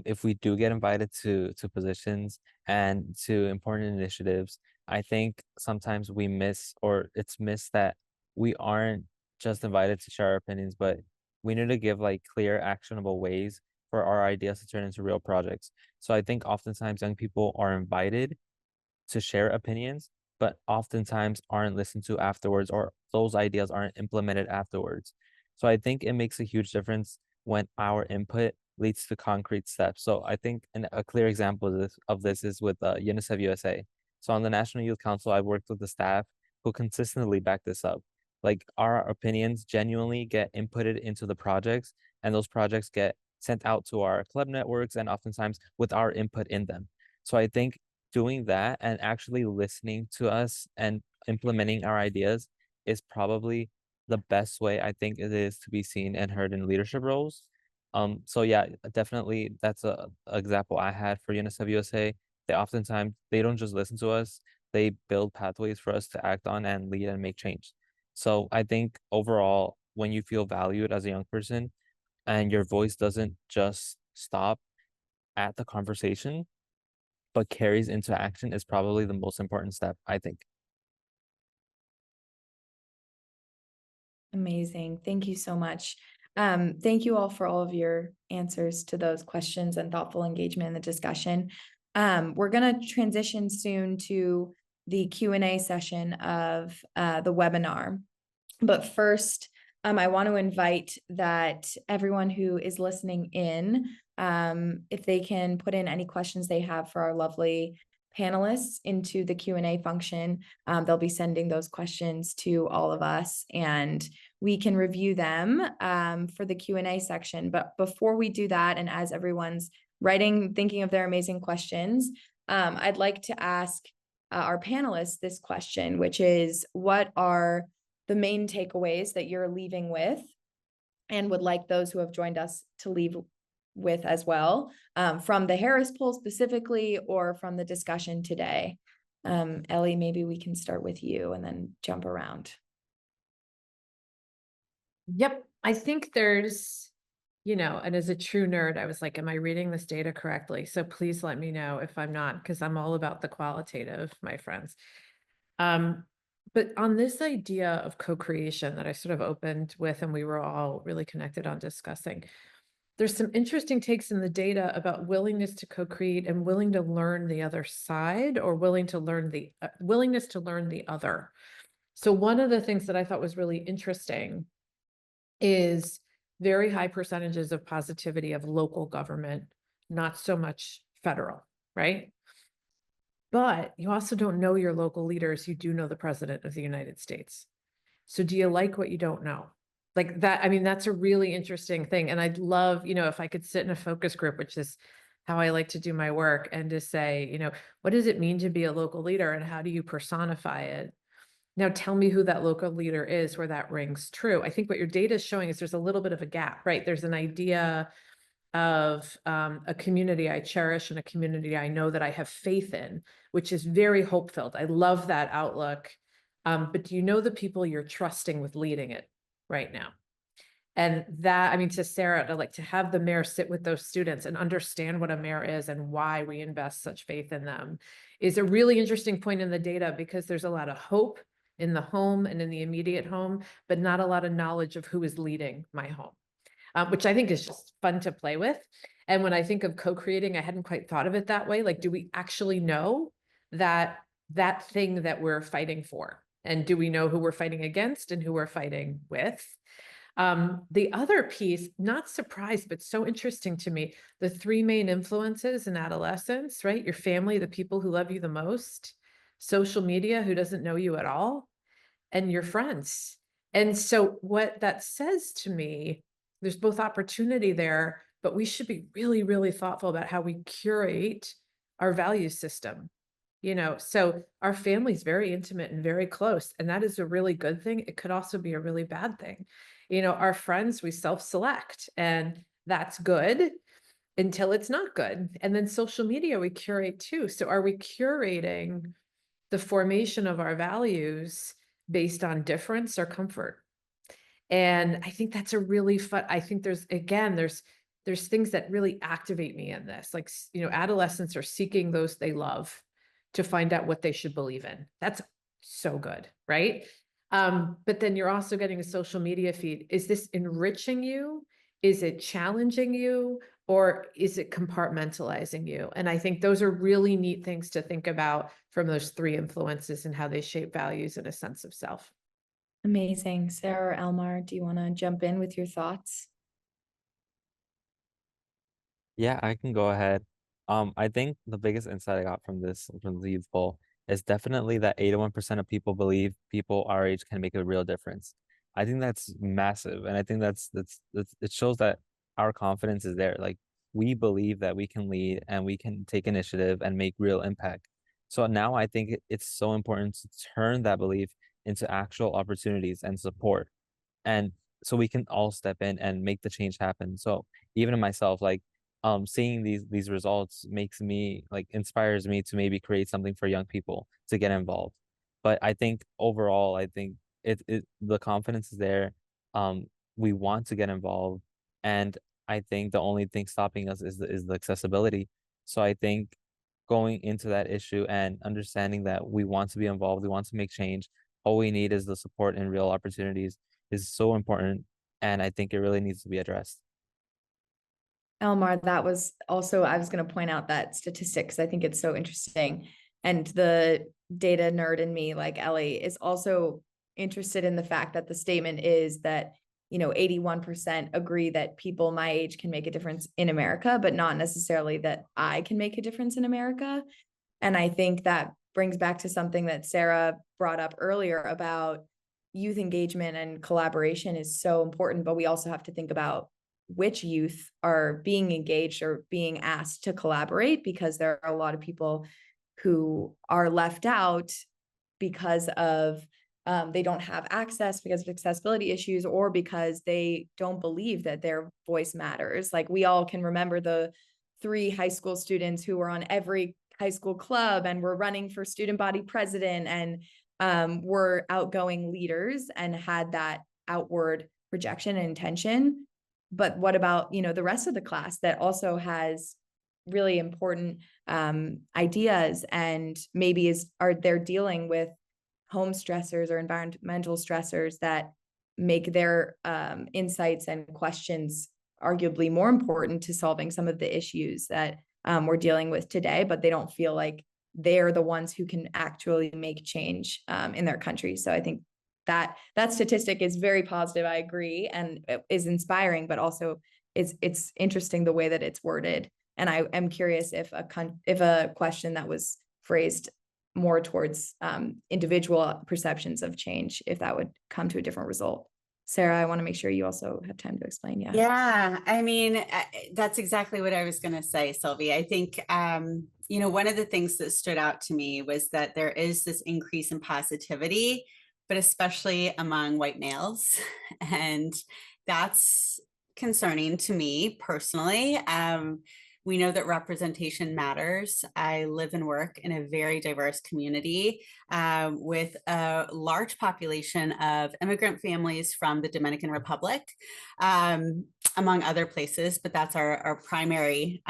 if we do get invited to positions and to important initiatives, I think sometimes we miss, or it's missed, that we aren't just invited to share our opinions, but we need to give like clear, actionable ways for our ideas to turn into real projects. So I think oftentimes young people are invited to share opinions, but oftentimes aren't listened to afterwards, or those ideas aren't implemented afterwards. So I think it makes a huge difference when our input leads to concrete steps. So I think a clear example of this is with UNICEF USA. So on the National Youth Council, I've worked with the staff who consistently back this up. Like, our opinions genuinely get inputted into the projects, and those projects get sent out to our club networks, and oftentimes with our input in them. So I think doing that and actually listening to us and implementing our ideas is probably the best way I think it is to be seen and heard in leadership roles. So yeah, definitely that's a example I had for UNICEF USA. They don't just listen to us, they build pathways for us to act on and lead and make change. So I think overall, when you feel valued as a young person and your voice doesn't just stop at the conversation, but carries into action, is probably the most important step, I think. Amazing. Thank you so much. Thank you all for all of your answers to those questions and thoughtful engagement in the discussion. We're going to transition soon to the Q&A session of the webinar. But first, I want to invite that everyone who is listening in, if they can put in any questions they have for our lovely panelists into the Q&A function. They'll be sending those questions to all of us, and we can review them for the Q&A section. But before we do that, and as everyone's thinking of their amazing questions, I'd like to ask our panelists this question, which is, what are the main takeaways that you're leaving with and would like those who have joined us to leave with as well, from the Harris Poll specifically, or from the discussion today? Ellie, maybe we can start with you and then jump around. Yep. I think there's, and as a true nerd, I was like, am I reading this data correctly? So please let me know if I'm not, because I'm all about the qualitative, my friends. But on this idea of co-creation that I sort of opened with, and we were all really connected on discussing, there's some interesting takes in the data about willingness to co-create and willing to learn the other side, or willingness to learn the other. So one of the things that I thought was really interesting is very high percentages of positivity of local government, not so much federal, right? But you also don't know your local leaders. You do know the president of the United States. So do you like what you don't know? Like that, I mean, that's a really interesting thing. And I'd love, if I could sit in a focus group, which is how I like to do my work and to say, what does it mean to be a local leader and how do you personify it? Now tell me who that local leader is where that rings true. I think what your data is showing is there's a little bit of a gap, right? There's an idea of a community I cherish and a community I know that I have faith in, which is very hope-filled. I love that outlook. But do you know the people you're trusting with leading it right now? And that, I mean, to Sarah, to have the mayor sit with those students and understand what a mayor is and why we invest such faith in them is a really interesting point in the data, because there's a lot of hope in the home and in the immediate home, but not a lot of knowledge of who is leading my home, which I think is just fun to play with. And when I think of co-creating, I hadn't quite thought of it that way. Like, do we actually know that thing that we're fighting for? And do we know who we're fighting against and who we're fighting with? The other piece, not surprised, but so interesting to me, the three main influences in adolescence, right? Your family, the people who love you the most, social media, who doesn't know you at all, and your friends. And so what that says to me, there's both opportunity there, but we should be really, really thoughtful about how we curate our value system. So our family's very intimate and very close, and that is a really good thing. It could also be a really bad thing. Our friends, we self-select, and that's good until it's not good. And then social media, we curate too. So are we curating the formation of our values based on difference or comfort? And I think that's a really fun, I think there's things that really activate me in this. Like, adolescents are seeking those they love to find out what they should believe in. That's so good, right? But then you're also getting a social media feed. Is this enriching you? Is it challenging you? Or is it compartmentalizing you? And I think those are really neat things to think about from those three influences and how they shape values and a sense of self. Amazing. Sarah or Elmar, do you want to jump in with your thoughts? Yeah, I can go ahead. I think the biggest insight I got from the youth poll is definitely that 81% of people believe people our age can make a real difference. I think that's massive, and I think that's it shows that our confidence is there. Like, we believe that we can lead and we can take initiative and make real impact. So now I think it's so important to turn that belief into actual opportunities and support, and so we can all step in and make the change happen. So even in myself, like, seeing these results makes me, like, inspires me to maybe create something for young people to get involved. But I think overall, I think it the confidence is there. We want to get involved, and I think the only thing stopping us is the accessibility. So I think going into that issue and understanding that we want to be involved, we want to make change, all we need is the support and real opportunities is so important, and I think it really needs to be addressed. Elmar, that was also, I was going to point out that statistics. I think it's so interesting. And the data nerd in me, like Ellie, is also interested in the fact that the statement is that, 81% agree that people my age can make a difference in America, but not necessarily that I can make a difference in America. And I think that brings back to something that Sarah brought up earlier about youth engagement and collaboration is so important, but we also have to think about which youth are being engaged or being asked to collaborate, because there are a lot of people who are left out because of they don't have access because of accessibility issues, or because they don't believe that their voice matters. Like, we all can remember the 3 high school students who were on every high school club and were running for student body president and were outgoing leaders and had that outward projection and intention. But what about, the rest of the class that also has really important ideas and maybe they're dealing with home stressors or environmental stressors that make their insights and questions arguably more important to solving some of the issues that we're dealing with today, but they don't feel like they're the ones who can actually make change in their country. So I think that statistic is very positive. I agree, and it is inspiring, but also it's interesting the way that it's worded. And I am curious if a question that was phrased more towards individual perceptions of change, if that would come to a different result. Sarah, I want to make sure you also have time to explain. Yeah. Yeah, I mean, that's exactly what I was going to say, Sylvie. I think, one of the things that stood out to me was that there is this increase in positivity, but especially among white males. And that's concerning to me personally. We know that representation matters. I live and work in a very diverse community with a large population of immigrant families from the Dominican Republic, among other places, but that's our primary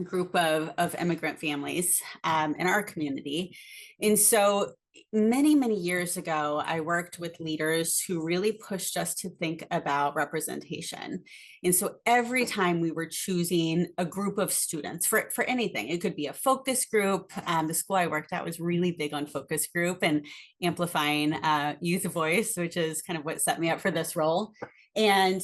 group of immigrant families in our community. And so many years ago, I worked with leaders who really pushed us to think about representation. And so every time we were choosing a group of students for anything, it could be a focus group. The school I worked at was really big on focus group and amplifying youth voice, which is kind of what set me up for this role. And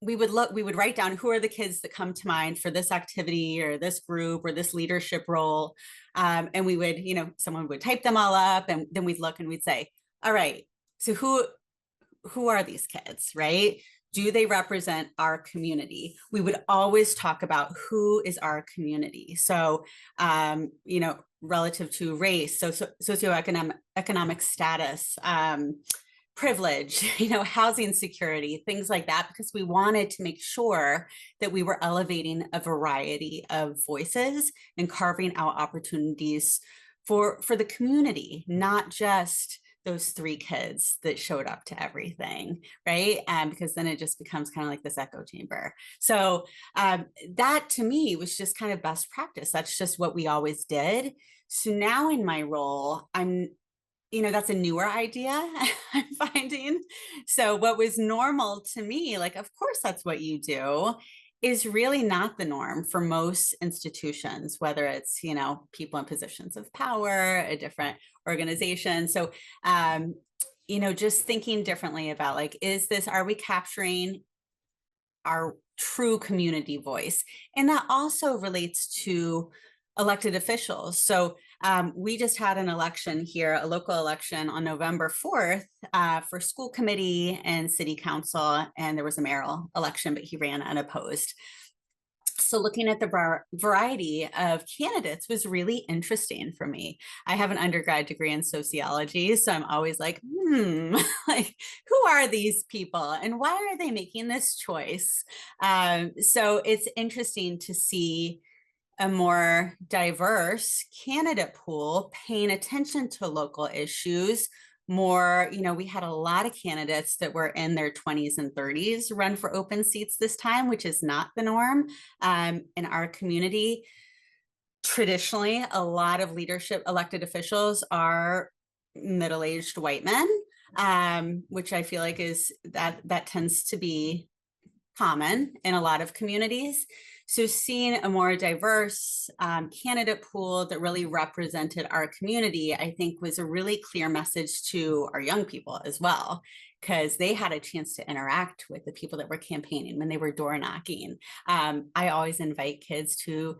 we would write down who are the kids that come to mind for this activity or this group or this leadership role. And we would, someone would type them all up, and then we'd look and we'd say, all right, so who are these kids, right? Do they represent our community? We would always talk about who is our community. So, relative to race, socioeconomic status, privilege, housing security, things like that, because we wanted to make sure that we were elevating a variety of voices and carving out opportunities for the community, not just those 3 kids that showed up to everything, right? Because then it just becomes kind of like this echo chamber. So that to me was just kind of best practice. That's just what we always did. So now in my role, that's a newer idea I'm finding. So what was normal to me, like, of course, that's what you do, is really not the norm for most institutions, whether it's, people in positions of power, a different organization. So, just thinking differently about, like, are we capturing our true community voice? And that also relates to elected officials. So we just had an election here, a local election on November 4th for school committee and city council, and there was a mayoral election, but he ran unopposed. So looking at the variety of candidates was really interesting for me. I have an undergrad degree in sociology, so I'm always like, like, who are these people and why are they making this choice? So it's interesting to see a more diverse candidate pool paying attention to local issues more. We had a lot of candidates that were in their 20s and 30s run for open seats this time, which is not the norm in our community. Traditionally, a lot of leadership elected officials are middle-aged white men, which I feel like that tends to be common in a lot of communities. So seeing a more diverse candidate pool that really represented our community, I think, was a really clear message to our young people as well, because they had a chance to interact with the people that were campaigning when they were door knocking. I always invite kids to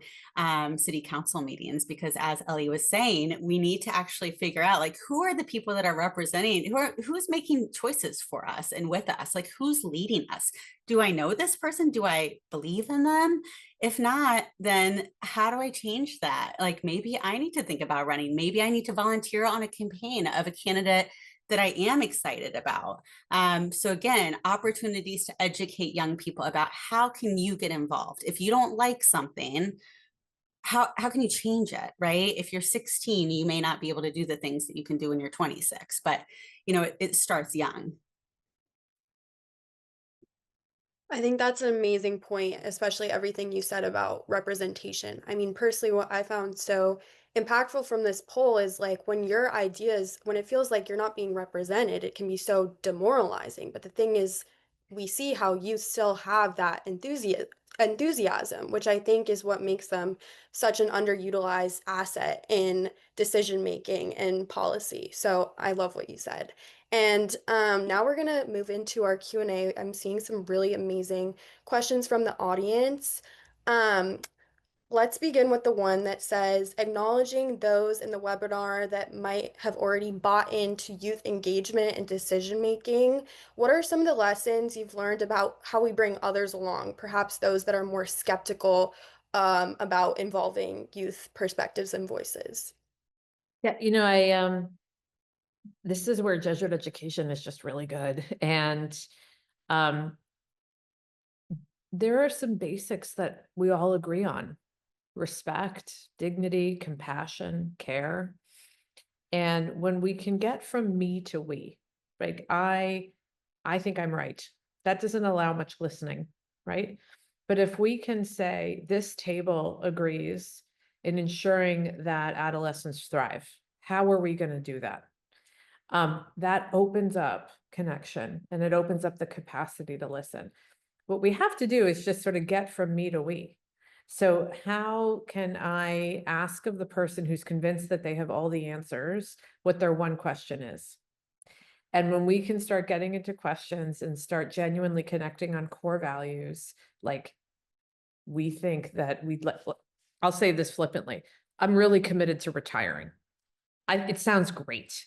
city council meetings because, as Ellie was saying, we need to actually figure out, like, who are the people that are representing, who's making choices for us and with us, like, who's leading us? Do I know this person? Do I believe in them? If not, then how do I change that? Like, maybe I need to think about running. Maybe I need to volunteer on a campaign of a candidate that I am excited about. So again, opportunities to educate young people about how can you get involved. If you don't like something, how can you change it, right? If you're 16, you may not be able to do the things that you can do when you're 26, but it starts young. I think that's an amazing point, especially everything you said about representation. I mean, personally, what I found so impactful from this poll is, like, when it feels like you're not being represented, it can be so demoralizing. But the thing is, we see how you still have that enthusiasm, which I think is what makes them such an underutilized asset in decision making and policy. So I love what you said. And now we're gonna move into our Q&A. I'm seeing some really amazing questions from the audience. Um, Let's begin with the one that says acknowledging those in the webinar that might have already bought into youth engagement and decision making. What are some of the lessons you've learned about how we bring others along, perhaps those that are more skeptical about involving youth perspectives and voices? Yeah, this is where Jesuit education is just really good. And um, there are some basics that we all agree on: respect, dignity, compassion, care. And when we can get from me to we, like I think I'm right. That doesn't allow much listening, right? But if we can say this table agrees in ensuring that adolescents thrive, how are we going to do that? That opens up connection and it opens up the capacity to listen. What we have to do is just sort of get from me to we. So how can I ask of the person who's convinced that they have all the answers what their one question is? And when we can start getting into questions and start genuinely connecting on core values, like we think that I'll say this flippantly, I'm really committed to retiring. It sounds great.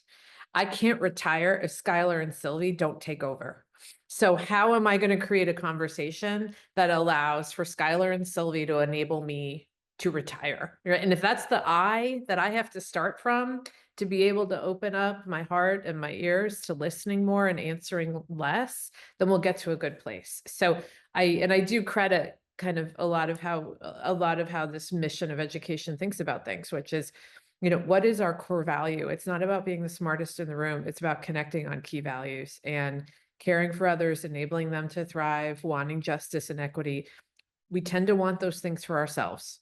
I can't retire if Skylar and Sylvie don't take over. So how am I going to create a conversation that allows for Skylar and Sylvie to enable me to retire? Right? And if that's the I that I have to start from to be able to open up my heart and my ears to listening more and answering less, then we'll get to a good place. So I do credit kind of a lot of how this mission of education thinks about things, which is, what is our core value? It's not about being the smartest in the room. It's about connecting on key values and caring for others, enabling them to thrive, wanting justice and equity. We tend to want those things for ourselves.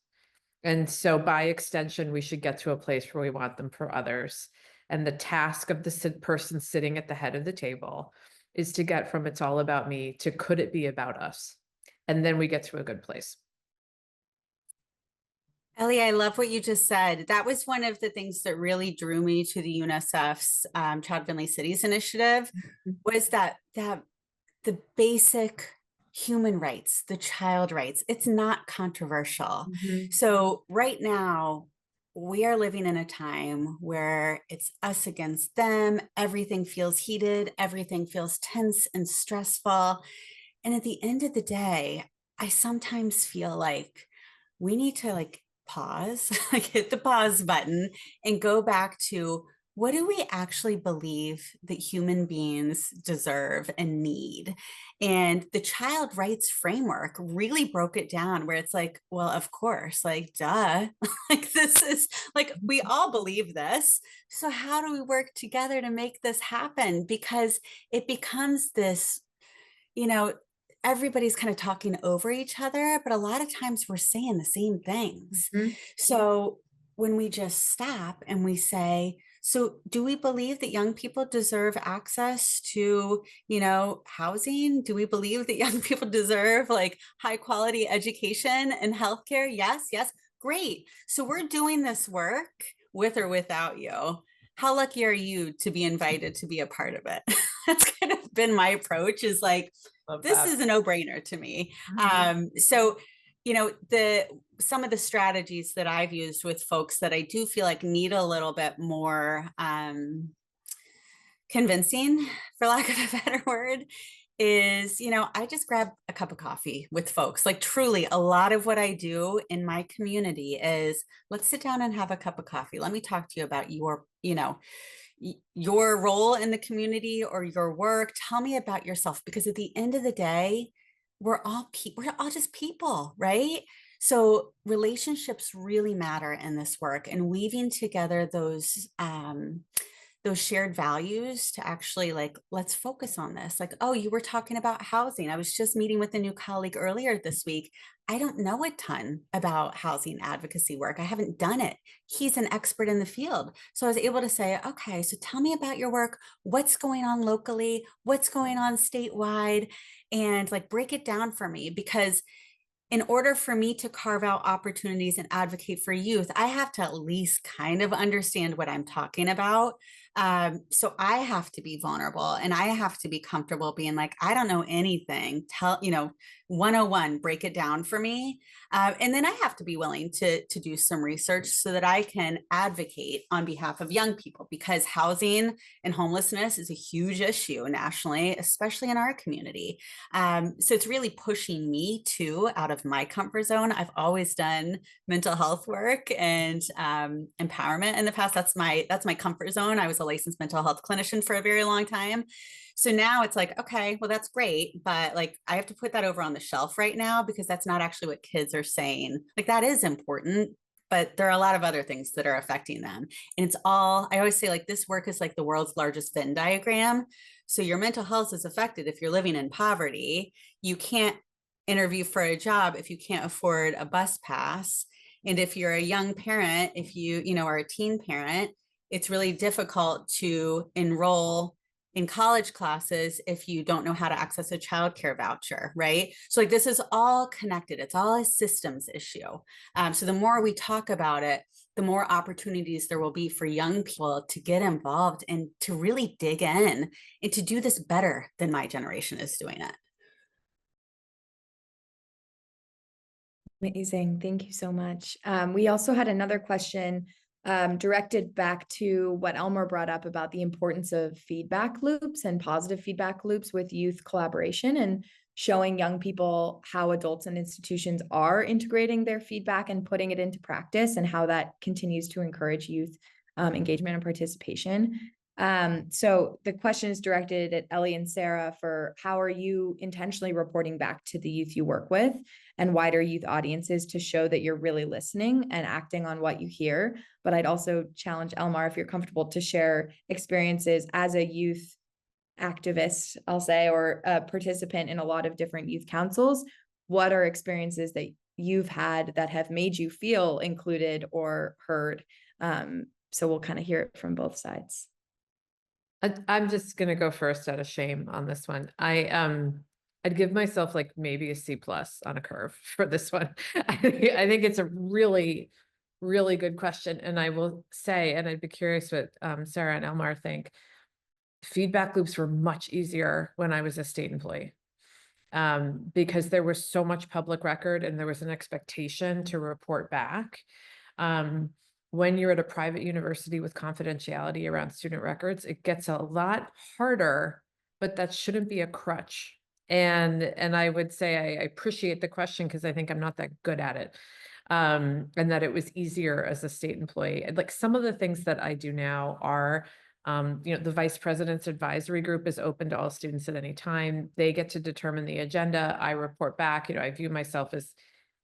And so by extension, we should get to a place where we want them for others. And the task of the person sitting at the head of the table is to get from it's all about me to could it be about us? And then we get to a good place. Ellie, I love what you just said. That was one of the things that really drew me to the UNICEF's Child-Friendly Cities initiative, was that the basic human rights, the child rights, it's not controversial. So right now, we are living in a time where it's us against them. Everything feels heated. Everything feels tense and stressful. And at the end of the day, I sometimes feel like we need to pause, hit the pause button and go back to, what do we actually believe that human beings deserve and need? And the child rights framework really broke it down, where it's like, well, of course, duh, this is we all believe this. So how do we work together to make this happen? Because it becomes this, everybody's kind of talking over each other, but a lot of times we're saying the same things. So when we just stop and we say, so do we believe that young people deserve access to, housing? Do we believe that young people deserve high quality education and healthcare? Yes, yes, great. So we're doing this work with or without you. How lucky are you to be invited to be a part of it? That's kind of been my approach, is this is a no-brainer to me. So, some of the strategies that I've used with folks that I do feel like need a little bit more convincing, for lack of a better word, is, I just grab a cup of coffee with folks. Truly, a lot of what I do in my community is, let's sit down and have a cup of coffee. Let me talk to you about your role in the community or your work. Tell me about yourself, because at the end of the day, we're all just people, right? So relationships really matter in this work, and weaving together those shared values to actually let's focus on this. Oh, you were talking about housing. I was just meeting with a new colleague earlier this week. I don't know a ton about housing advocacy work. I haven't done it. He's an expert in the field. So I was able to say, okay, so tell me about your work. What's going on locally? What's going on statewide? And break it down for me, because in order for me to carve out opportunities and advocate for youth, I have to at least kind of understand what I'm talking about. So I have to be vulnerable and I have to be comfortable being like, I don't know anything. 101, break it down for me. And then I have to be willing to do some research so that I can advocate on behalf of young people, because housing and homelessness is a huge issue nationally, especially in our community. So it's really pushing me too out of my comfort zone. I've always done mental health work and empowerment in the past. That's my comfort zone. I was a licensed mental health clinician for a very long time. So now it's like, okay, well, that's great, but like I have to put that over on the shelf right now because that's not actually what kids are saying. Like that is important, but there are a lot of other things that are affecting them. And it's all, I always say, like, this work is like the world's largest Venn diagram. So your mental health is affected if you're living in poverty. You can't interview for a job if you can't afford a bus pass. And if you're a young parent, if you are a teen parent, it's really difficult to enroll in college classes if you don't know how to access a childcare voucher, right? So like this is all connected. It's all a systems issue. So the more we talk about it, the more opportunities there will be for young people to get involved and to really dig in and to do this better than my generation is doing it. Amazing. Thank you so much. We also had another question directed back to what Elmer brought up about the importance of feedback loops and positive feedback loops with youth collaboration and showing young people how adults and institutions are integrating their feedback and putting it into practice, and how that continues to encourage youth engagement and participation. So the question is directed at Ellie and Sarah for how are you intentionally reporting back to the youth you work with and wider youth audiences to show that you're really listening and acting on what you hear. But I'd also challenge Elmar, if you're comfortable, to share experiences as a youth activist, I'll say, or a participant in a lot of different youth councils. What are experiences that you've had that have made you feel included or heard? So we'll kind of hear it from both sides. I'm just gonna go first out of shame on this one. I'd give myself like maybe a C+ on a curve for this one. I think it's a really, really good question. And I will say, and I'd be curious what Sarah and Elmar think, feedback loops were much easier when I was a state employee. Because there was so much public record and there was an expectation to report back. When you're at a private university with confidentiality around student records, it gets a lot harder, but that shouldn't be a crutch. And I would say I appreciate the question because I think I'm not that good at it. And that it was easier as a state employee. Like some of the things that I do now are, the vice president's advisory group is open to all students at any time. They get to determine the agenda. I report back. I view myself as,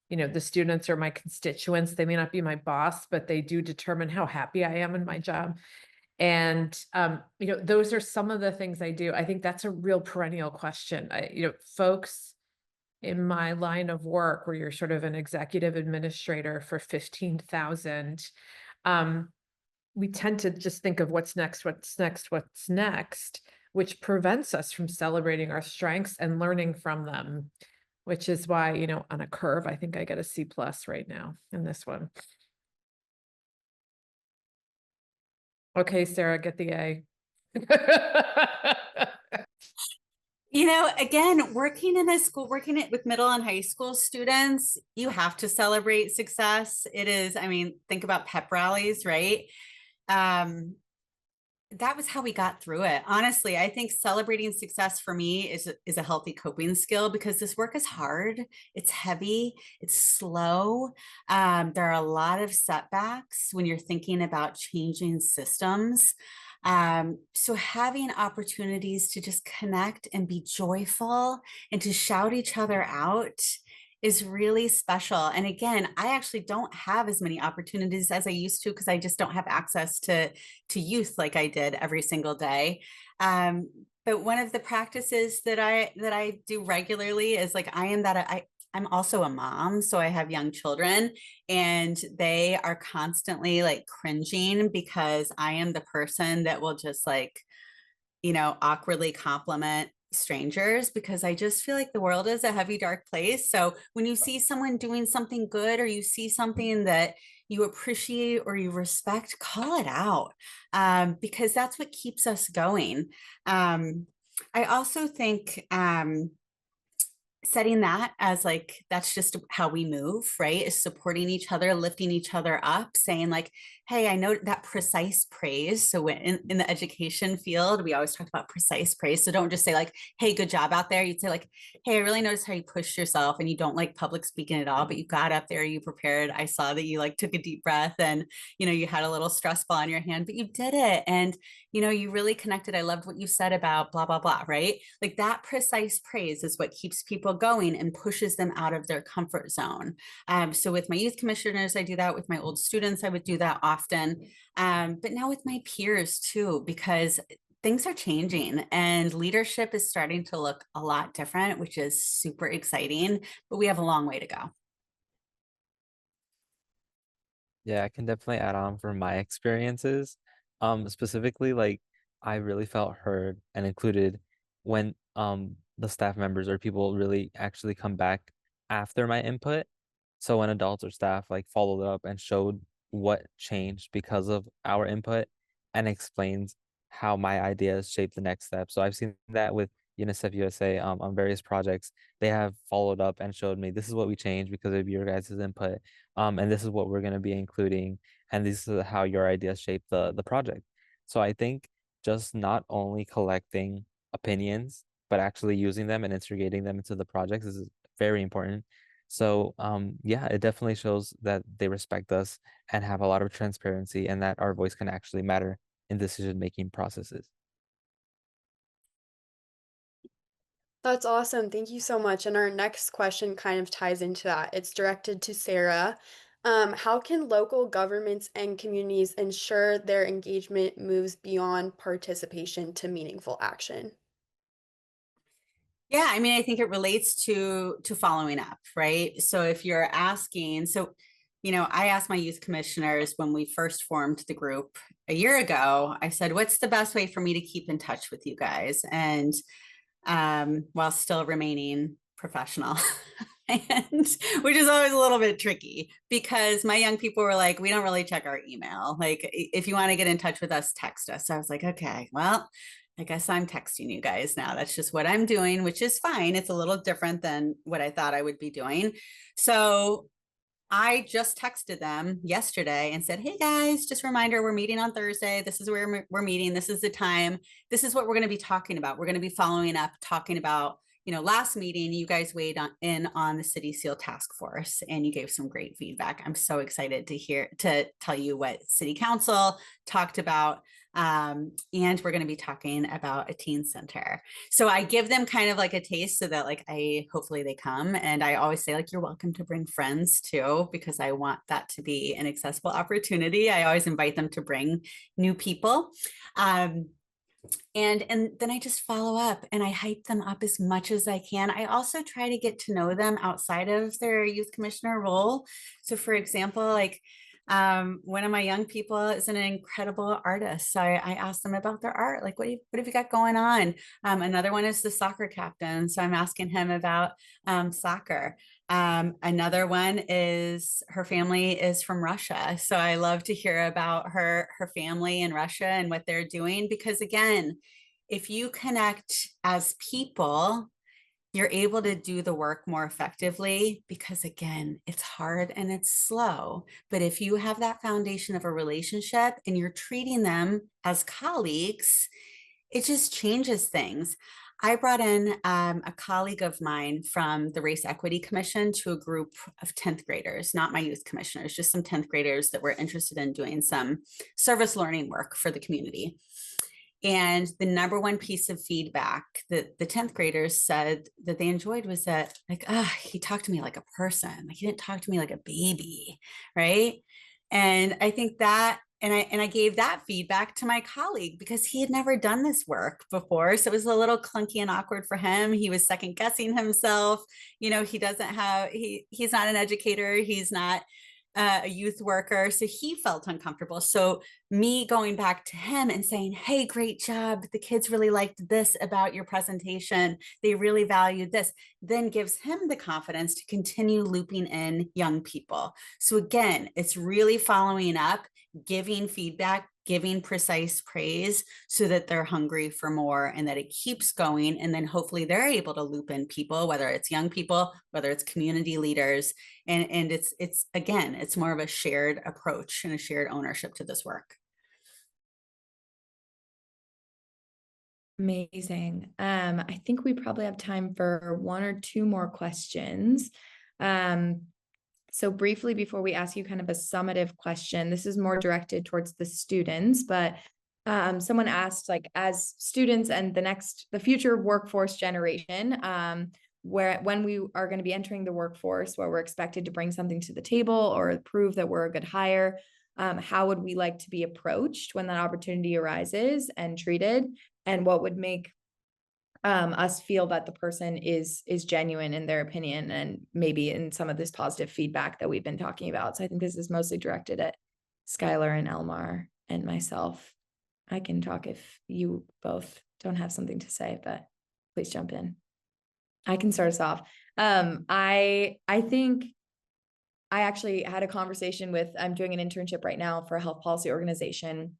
the students are my constituents. They may not be my boss, but they do determine how happy I am in my job. And, those are some of the things I do. I think that's a real perennial question. Folks in my line of work where you're sort of an executive administrator for 15,000, we tend to just think of what's next, which prevents us from celebrating our strengths and learning from them. Which is why, on a curve, I think I get a C+ right now in this one. Okay, Sarah, get the A. Again, working in a school, working it with middle and high school students, you have to celebrate success. It is, think about pep rallies, right? That was how we got through it. Honestly, I think celebrating success for me is a healthy coping skill because this work is hard. It's heavy. It's slow. There are a lot of setbacks when you're thinking about changing systems. So having opportunities to just connect and be joyful and to shout each other out is really special. And again, I actually don't have as many opportunities as I used to because I just don't have access to youth like I did every single day. But one of the practices that I do regularly is like I'm also a mom, so I have young children and they are constantly like cringing because I am the person that will just like, awkwardly compliment strangers because I just feel like the world is a heavy, dark place. So when you see someone doing something good or you see something that you appreciate or you respect, call it out, because that's what keeps us going. I also think setting that as like, that's just how we move, right? Is supporting each other, lifting each other up, saying like, hey, I know that precise praise. So when in the education field, we always talk about precise praise. So don't just say like, hey, good job out there. You'd say like, hey, I really noticed how you pushed yourself and you don't like public speaking at all, but you got up there, you prepared. I saw that you like took a deep breath and, you had a little stress ball in your hand, but you did it. And, you really connected. I loved what you said about blah, blah, blah, right? Like that precise praise is what keeps people going and pushes them out of their comfort zone. So with my youth commissioners, I do that. With my old students, I would do that often. But now with my peers too, because things are changing and leadership is starting to look a lot different, which is super exciting, but we have a long way to go. Yeah, I can definitely add on from my experiences. Specifically, like I really felt heard and included when the staff members or people really actually come back after my input. So when adults or staff like followed up and showed what changed because of our input and explains how my ideas shape the next step. So I've seen that with UNICEF USA on various projects. They have followed up and showed me this is what we changed because of your guys' input. And this is what we're going to be including, and this is how your ideas shape the project. So I think just not only collecting opinions, but actually using them and integrating them into the projects is very important. So yeah, it definitely shows that they respect us and have a lot of transparency, and that our voice can actually matter in decision-making processes. That's awesome. Thank you so much. And our next question kind of ties into that. It's directed to Sarah. How can local governments and communities ensure their engagement moves beyond participation to meaningful action? Yeah, I mean, I think it relates to following up, right? So if you're asking, I asked my youth commissioners when we first formed the group a year ago, I said, what's the best way for me to keep in touch with you guys? And while still remaining professional. And which is always a little bit tricky because my young people were like, we don't really check our email. Like, if you want to get in touch with us, text us. So I was like, okay, well, I guess I'm texting you guys now. That's just what I'm doing, which is fine. It's a little different than what I thought I would be doing. So I just texted them yesterday and said, hey guys, just a reminder, we're meeting on Thursday. This is where we're meeting. This is the time. This is what we're going to be talking about. We're going to be following up, talking about, last meeting, you guys weighed in on the City SEAL Task Force and you gave some great feedback. I'm so excited to tell you what City Council talked about. And we're going to be talking about a teen center. So I give them kind of like a taste so that hopefully they come. And I always say like, you're welcome to bring friends too, because I want that to be an accessible opportunity. I always invite them to bring new people. And then I just follow up and I hype them up as much as I can. I also try to get to know them outside of their youth commissioner role. So for example, one of my young people is an incredible artist. So I asked them about their art. Like, what have you got going on? Another one is the soccer captain. So I'm asking him about soccer. Another one is her family is from Russia. So I love to hear about her family in Russia and what they're doing, because again, if you connect as people, you're able to do the work more effectively, because again, it's hard and it's slow. But if you have that foundation of a relationship and you're treating them as colleagues, it just changes things. I brought in a colleague of mine from the Race Equity Commission to a group of 10th graders, not my youth commissioners, just some 10th graders that were interested in doing some service learning work for the community. And the number one piece of feedback that the 10th graders said that they enjoyed was that he talked to me like a person. Like, he didn't talk to me like a baby, right? And I think that, and I gave that feedback to my colleague because he had never done this work before. So it was a little clunky and awkward for him. He was second guessing himself. He doesn't have, he's not an educator. He's not a youth worker, so he felt uncomfortable. So me going back to him and saying, hey, great job, the kids really liked this about your presentation, they really valued this, then gives him the confidence to continue looping in young people. So again, it's really following up, giving feedback, giving precise praise so that they're hungry for more and that it keeps going. And then hopefully they're able to loop in people, whether it's young people, whether it's community leaders. And it's again, it's more of a shared approach and a shared ownership to this work. Amazing. I think we probably have time for one or two more questions. So briefly, before we ask you kind of a summative question, this is more directed towards the students, but someone asked, like, as students and the future workforce generation, when we are going to be entering the workforce, where we're expected to bring something to the table or prove that we're a good hire, how would we like to be approached when that opportunity arises and treated? And what would make us feel that the person is genuine in their opinion and maybe in some of this positive feedback that we've been talking about. So I think this is mostly directed at Skylar and Elmar and myself. I can talk if you both don't have something to say, but please jump in. I can start us off. I think I actually had a conversation with, I'm doing an internship right now for a health policy organization.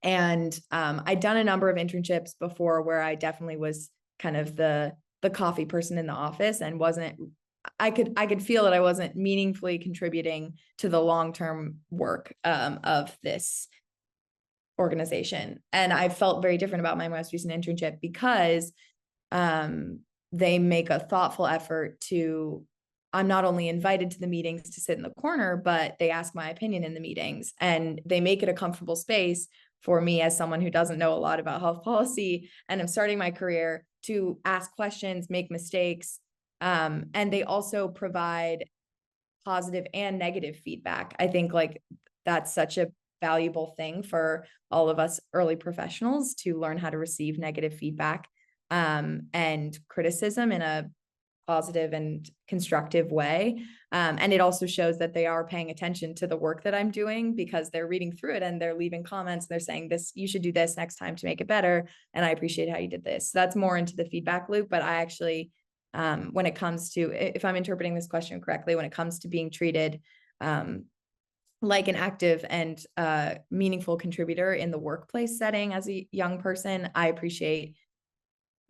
And I'd done a number of internships before where I definitely was kind of the coffee person in the office and I could feel that I wasn't meaningfully contributing to the long-term work of this organization. And I felt very different about my most recent internship because they make a thoughtful effort I'm not only invited to the meetings to sit in the corner, but they ask my opinion in the meetings, and they make it a comfortable space for me as someone who doesn't know a lot about health policy and I'm starting my career to ask questions, make mistakes. And they also provide positive and negative feedback. I think like that's such a valuable thing for all of us early professionals to learn how to receive negative feedback and criticism in a positive and constructive way. And it also shows that they are paying attention to the work that I'm doing because they're reading through it and they're leaving comments. They're saying this, you should do this next time to make it better. And I appreciate how you did this. So that's more into the feedback loop. But I actually, when it comes to, if I'm interpreting this question correctly, when it comes to being treated like an active and meaningful contributor in the workplace setting as a young person, I appreciate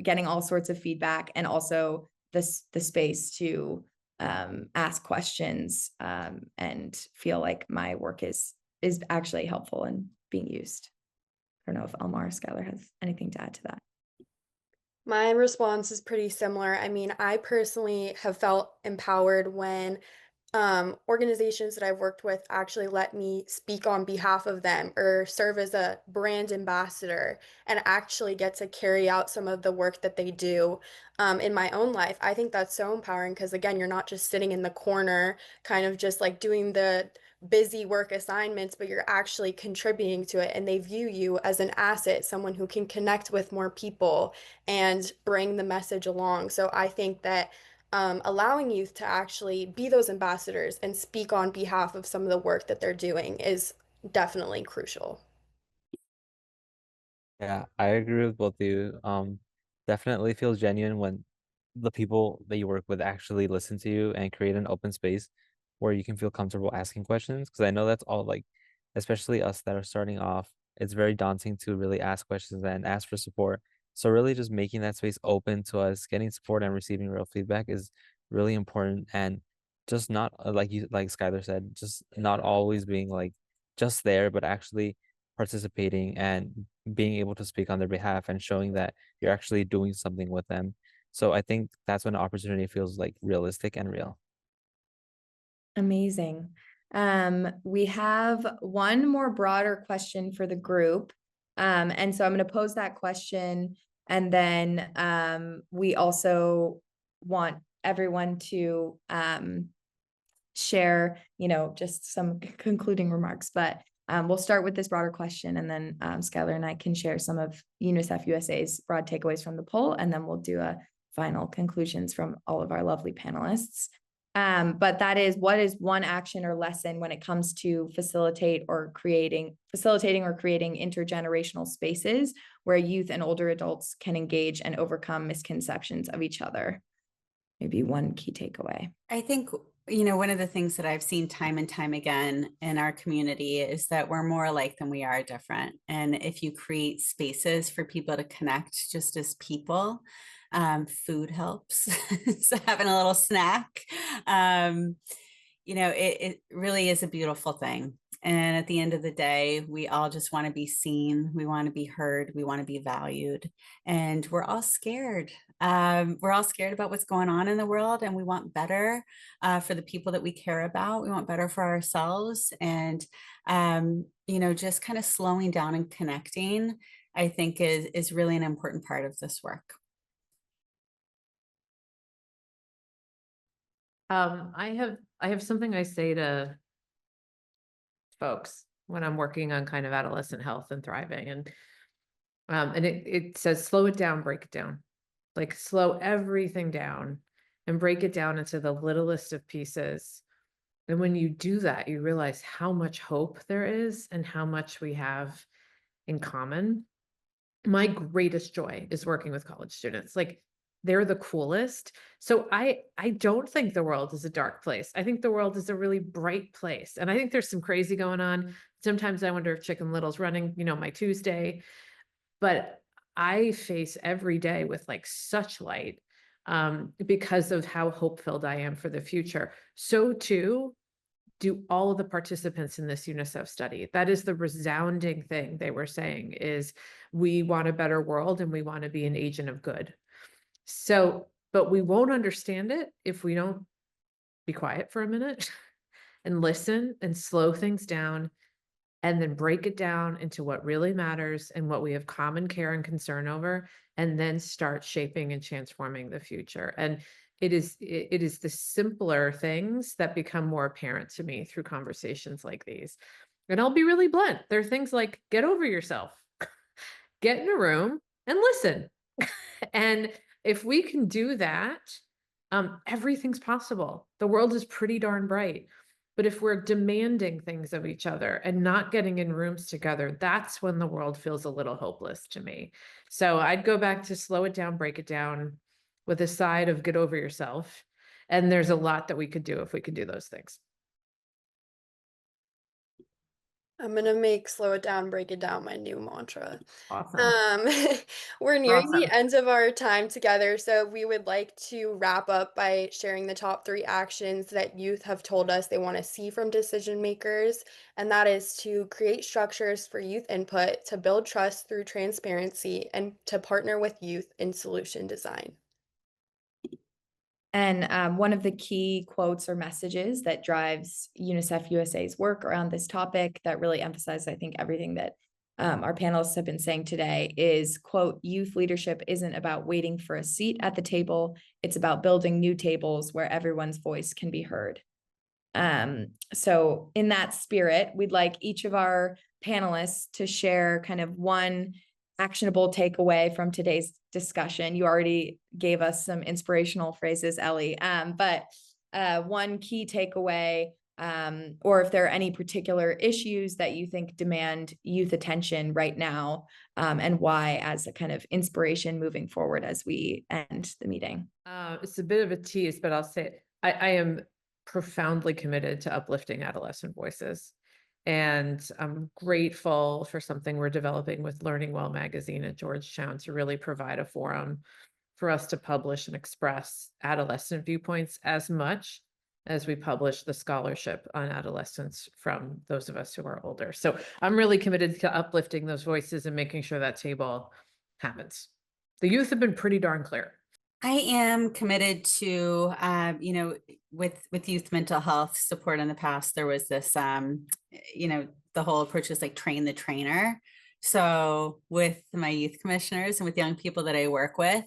getting all sorts of feedback and also the space to ask questions and feel like my work is actually helpful and being used. I don't know if Elmar or Skylar has anything to add to that. My response is pretty similar. I mean, I personally have felt empowered when organizations that I've worked with actually let me speak on behalf of them or serve as a brand ambassador and actually get to carry out some of the work that they do in my own life. I think that's so empowering because, again, you're not just sitting in the corner, kind of just like doing the busy work assignments, but you're actually contributing to it. And they view you as an asset, someone who can connect with more people and bring the message along. So I think that allowing youth to actually be those ambassadors and speak on behalf of some of the work that they're doing is definitely crucial. Yeah, I agree with both of you. Definitely feels genuine when the people that you work with actually listen to you and create an open space where you can feel comfortable asking questions. Because I know that's all like, especially us that are starting off, it's very daunting to really ask questions and ask for support. So really just making that space open to us, getting support and receiving real feedback is really important. And just not like Skylar said, just not always being like just there, but actually participating and being able to speak on their behalf and showing that you're actually doing something with them. So I think that's when the opportunity feels like realistic and real. Amazing. We have one more broader question for the group. And so I'm going to pose that question. And then we also want everyone to share, just some concluding remarks. But we'll start with this broader question, and then Skylar and I can share some of UNICEF USA's broad takeaways from the poll, and then we'll do a final conclusions from all of our lovely panelists. But that is, what is one action or lesson when it comes to facilitating or creating intergenerational spaces where youth and older adults can engage and overcome misconceptions of each other? Maybe one key takeaway. I think, one of the things that I've seen time and time again in our community is that we're more alike than we are different. And if you create spaces for people to connect just as people, food helps. So having a little snack, it really is a beautiful thing. And at the end of the day, we all just want to be seen. We want to be heard. We want to be valued. And we're all scared. We're all scared about what's going on in the world, and we want better for the people that we care about. We want better for ourselves. And, just kind of slowing down and connecting, I think is really an important part of this work. I have something I say to folks when I'm working on kind of adolescent health and thriving, and it says, slow it down, break it down. Like, slow everything down and break it down into the littlest of pieces. And when you do that, you realize how much hope there is and how much we have in common. My greatest joy is working with college students. Like, they're the coolest. So I don't think the world is a dark place. I think the world is a really bright place. And I think there's some crazy going on. Sometimes I wonder if Chicken Little's running, my Tuesday. But I face every day with like such light because of how hope-filled I am for the future. So too do all of the participants in this UNICEF study. That is the resounding thing they were saying, is we want a better world and we want to be an agent of good. So, but we won't understand it if we don't be quiet for a minute and listen and slow things down, and then break it down into what really matters and what we have common care and concern over, and then start shaping and transforming the future. And it is the simpler things that become more apparent to me through conversations like these. And I'll be really blunt. There are things like, get over yourself, get in a room and listen. And if we can do that, everything's possible. The world is pretty darn bright. But if we're demanding things of each other and not getting in rooms together, that's when the world feels a little hopeless to me. So I'd go back to slow it down, break it down, with a side of get over yourself. And there's a lot that we could do if we could do those things. I'm going to make slow it down, break it down my new mantra. Awesome. We're nearing the Awesome. end of our time together, so we would like to wrap up by sharing the top 3 actions that youth have told us they want to see from decision makers, and that is to create structures for youth input, to build trust through transparency, and to partner with youth in solution design. And one of the key quotes or messages that drives UNICEF USA's work around this topic that really emphasizes, I think, everything that our panelists have been saying today is, quote, youth leadership isn't about waiting for a seat at the table. It's about building new tables where everyone's voice can be heard. So in that spirit, we'd like each of our panelists to share kind of one actionable takeaway from today's discussion. You already gave us some inspirational phrases, Ellie, but one key takeaway, or if there are any particular issues that you think demand youth attention right now, and why, as a kind of inspiration moving forward as we end the meeting. It's a bit of a tease, but I'll say I am profoundly committed to uplifting adolescent voices. And I'm grateful for something we're developing with Learning Well magazine at Georgetown to really provide a forum for us to publish and express adolescent viewpoints as much as we publish the scholarship on adolescence from those of us who are older. So I'm really committed to uplifting those voices and making sure that table happens. The youth have been pretty darn clear. I am committed to, with youth mental health support in the past, there was this, the whole approach is like train the trainer. So with my youth commissioners and with young people that I work with,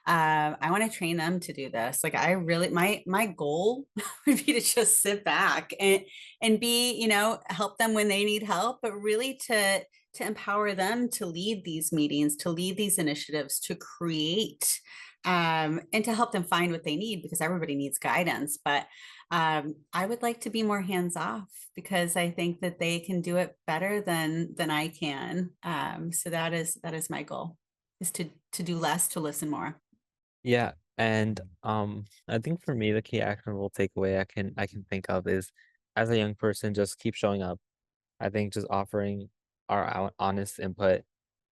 I want to train them to do this. Like, I really, my goal would be to just sit back and be, help them when they need help, but really to empower them to lead these meetings, to lead these initiatives, to create and to help them find what they need, because everybody needs guidance. But I would like to be more hands off, because I think that they can do it better than I can. So that is my goal, is to do less, to listen more. Yeah, and I think for me the key actionable takeaway I can think of is, as a young person, just keep showing up. I think just offering our honest input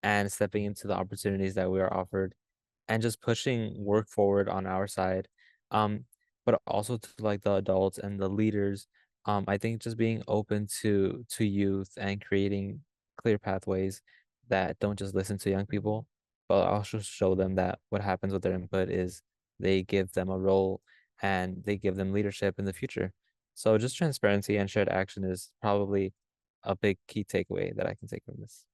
and stepping into the opportunities that we are offered and just pushing work forward on our side. Um, but also to like the adults and the leaders, I think just being open to youth and creating clear pathways that don't just listen to young people, but also show them that what happens with their input is they give them a role and they give them leadership in the future. So just transparency and shared action is probably a big key takeaway that I can take from this.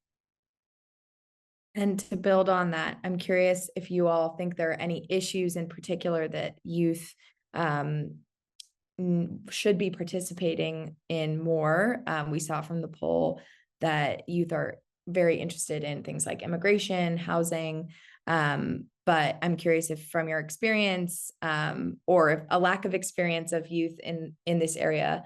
And to build on that, I'm curious if you all think there are any issues in particular that youth should be participating in more. We saw from the poll that youth are very interested in things like immigration, housing. But I'm curious if from your experience, or if a lack of experience of youth in this area,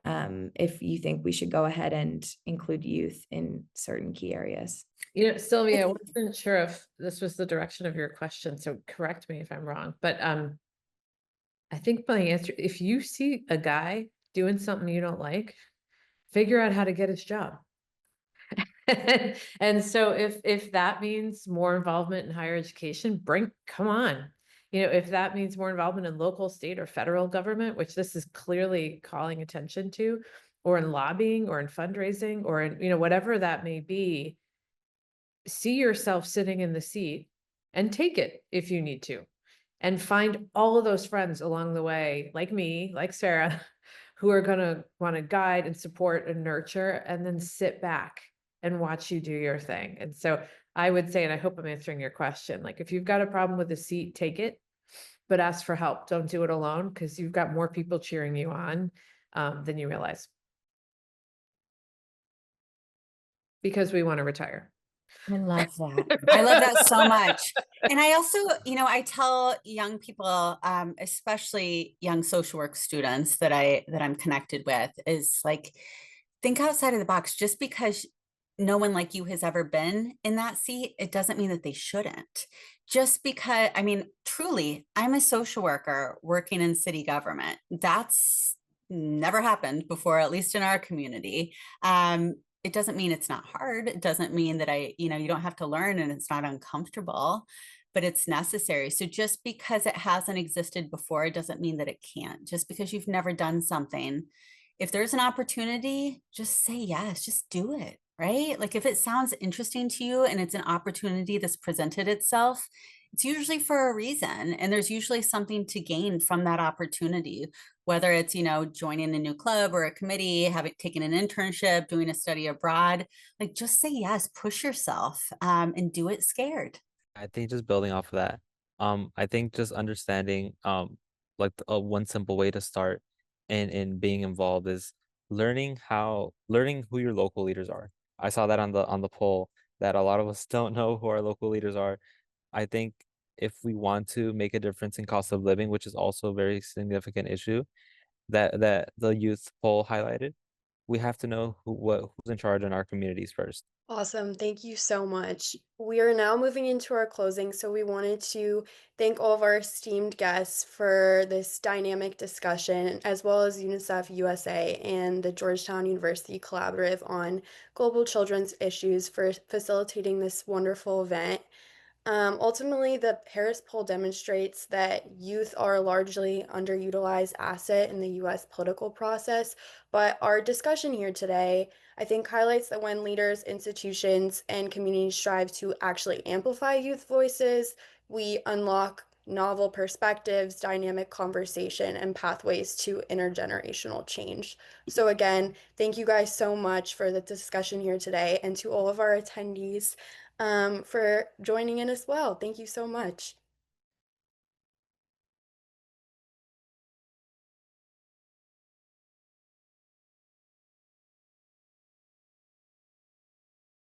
if you think we should go ahead and include youth in certain key areas. You know, Sylvia, I wasn't sure if this was the direction of your question, so correct me if I'm wrong, but I think my answer, if you see a guy doing something you don't like, figure out how to get his job. And so if that means more involvement in higher education, come on. You know, if that means more involvement in local, state, or federal government, which this is clearly calling attention to, or in lobbying, or in fundraising, or in, you know, whatever that may be, see yourself sitting in the seat and take it if you need to. And find all of those friends along the way, like me, like Sarah, who are gonna wanna guide and support and nurture, and then sit back and watch you do your thing. And so I would say, and I hope I'm answering your question, like if you've got a problem with the seat, take it, but ask for help. Don't do it alone, because you've got more people cheering you on than you realize. Because we want to retire. I love that. I love that so much. And I also, I tell young people, especially young social work students that I'm connected with, is like, think outside of the box. Just because no one like you has ever been in that seat, it doesn't mean that they shouldn't. Just because, I mean, truly, I'm a social worker working in city government. That's never happened before, at least in our community. It doesn't mean it's not hard. It doesn't mean that you don't have to learn and it's not uncomfortable, but it's necessary. So just because it hasn't existed before, it doesn't mean that it can't. Just because you've never done something, if there's an opportunity, just say yes, just do it, right? Like if it sounds interesting to you and it's an opportunity that's presented itself, it's usually for a reason. And there's usually something to gain from that opportunity, whether it's, joining a new club or a committee, having taken an internship, doing a study abroad. Like just say yes, push yourself, and do it scared. I think just building off of that, I think just understanding, like one simple way to start in being involved is learning who your local leaders are. I saw that on the poll that a lot of us don't know who our local leaders are. I think if we want to make a difference in cost of living, which is also a very significant issue that the youth poll highlighted, we have to know who's in charge in our communities first. Awesome. Thank you so much. We are now moving into our closing, so we wanted to thank all of our esteemed guests for this dynamic discussion, as well as UNICEF USA and the Georgetown University Collaborative on Global Children's Issues for facilitating this wonderful event. Ultimately, the Harris poll demonstrates that youth are a largely underutilized asset in the US political process. But our discussion here today, I think, highlights that when leaders, institutions, and communities strive to actually amplify youth voices, we unlock novel perspectives, dynamic conversation, and pathways to intergenerational change. So, again, thank you guys so much for the discussion here today, and to all of our attendees for joining in as well. Thank you so much.